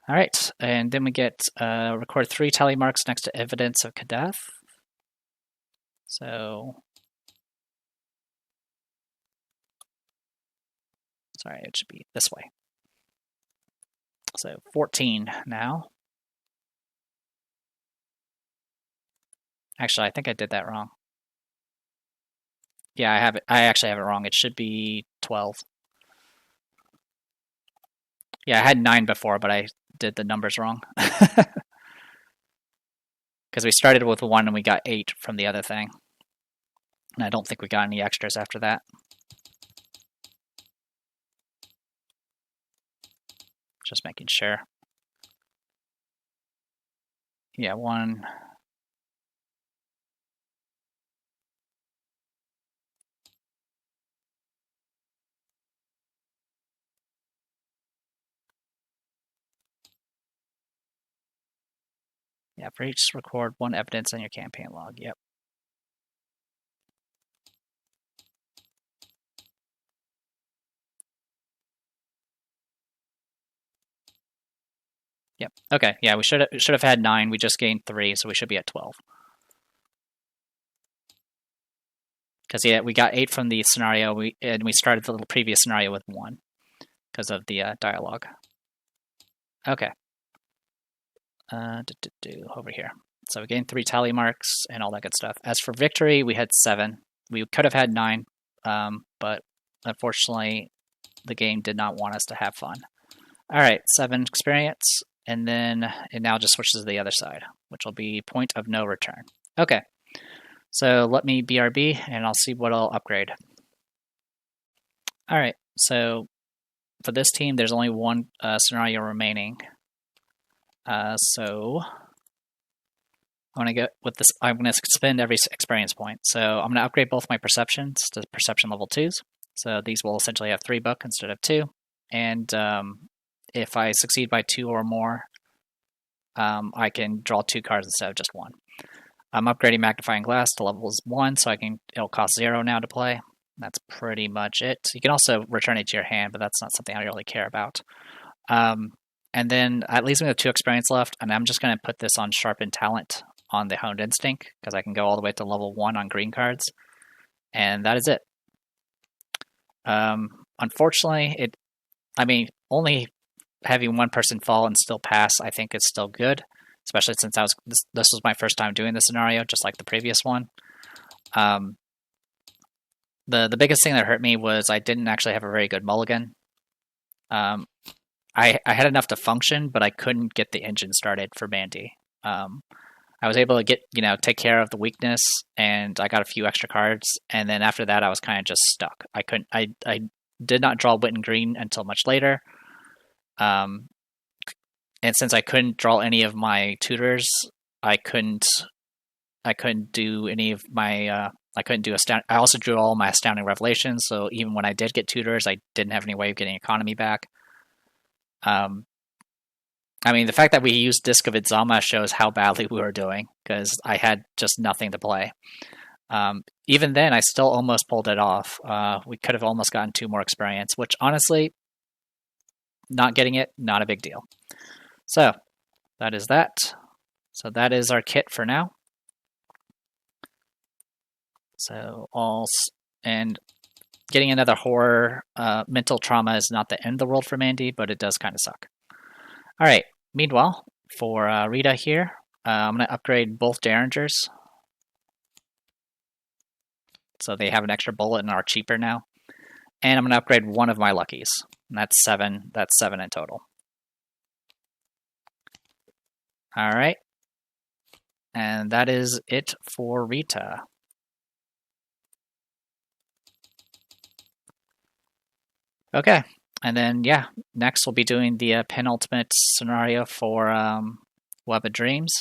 All right, and then we get record 3 tally marks next to evidence of Kadath. So, sorry, it should be this way. So 14 now. Actually, I think I did that wrong. Yeah, I have it. I actually have it wrong. It should be 12. Yeah, I had 9 before, but I did the numbers wrong. Because we started with 1 and we got 8 from the other thing. And I don't think we got any extras after that. Just making sure. Yeah, 1. Yeah, for each record 1 evidence on your campaign log. Yep. Yep. Okay. Yeah, we should have had 9. We just gained 3, so we should be at 12. Because yeah, we got 8 from the scenario, and we started the previous scenario with 1 because of the dialogue. Okay. Over here. So we gained 3 tally marks and all that good stuff. As for victory, we had 7. We could have had 9, but unfortunately, the game did not want us to have fun. All right, 7 experience, and then it now just switches to the other side, which will be point of no return. Okay, so let me BRB, and I'll see what I'll upgrade. All right, so for this team, there's only 1 scenario remaining. So I'm gonna go with this. I'm gonna spend every experience point. So I'm gonna upgrade both my perceptions to perception level 2s. So these will essentially have 3 book instead of 2. And if I succeed by 2 or more, I can draw 2 cards instead of just 1. I'm upgrading magnifying glass to levels 1, so it'll cost 0 now to play. That's pretty much it. You can also return it to your hand, but that's not something I really care about. And then that leaves me with 2 experience left, and I'm just going to put this on Sharpened Talent on the Honed Instinct, because I can go all the way to level 1 on green cards. And that is it. Unfortunately, only having one person fall and still pass, I think is still good, especially since this was my first time doing this scenario, just like the previous one. The biggest thing that hurt me was I didn't actually have a very good mulligan. I had enough to function, but I couldn't get the engine started for Mandy. I was able to take care of the weakness, and I got a few extra cards, and then after that I was kind of just stuck. I did not draw Witten Green until much later. And since I couldn't draw any of my tutors, I couldn't do any of my I also drew all my Astounding Revelations, so even when I did get tutors, I didn't have any way of getting economy back. The fact that we used Disc of Idzama shows how badly we were doing, because I had just nothing to play. Even then, I still almost pulled it off. We could have almost gotten 2 more experience, which honestly, not getting it, not a big deal. So, that is that. So that is our kit for now. So and getting another horror mental trauma is not the end of the world for Mandy, but it does kind of suck. All right. Meanwhile, for Rita here, I'm going to upgrade both Derringers, so they have an extra bullet and are cheaper now. And I'm going to upgrade one of my Luckies. And that's 7. That's 7 in total. All right. And that is it for Rita. Okay. And then, next we'll be doing the penultimate scenario for Web of Dreams,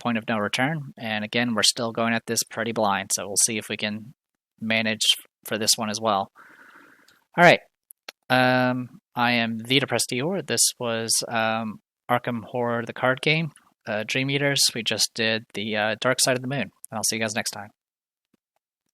Point of No Return. And again, we're still going at this pretty blind, so we'll see if we can manage for this one as well. All right. I am the Depressed Eeyore. This was Arkham Horror, the card game. Dream Eaters, we just did the Dark Side of the Moon. I'll see you guys next time.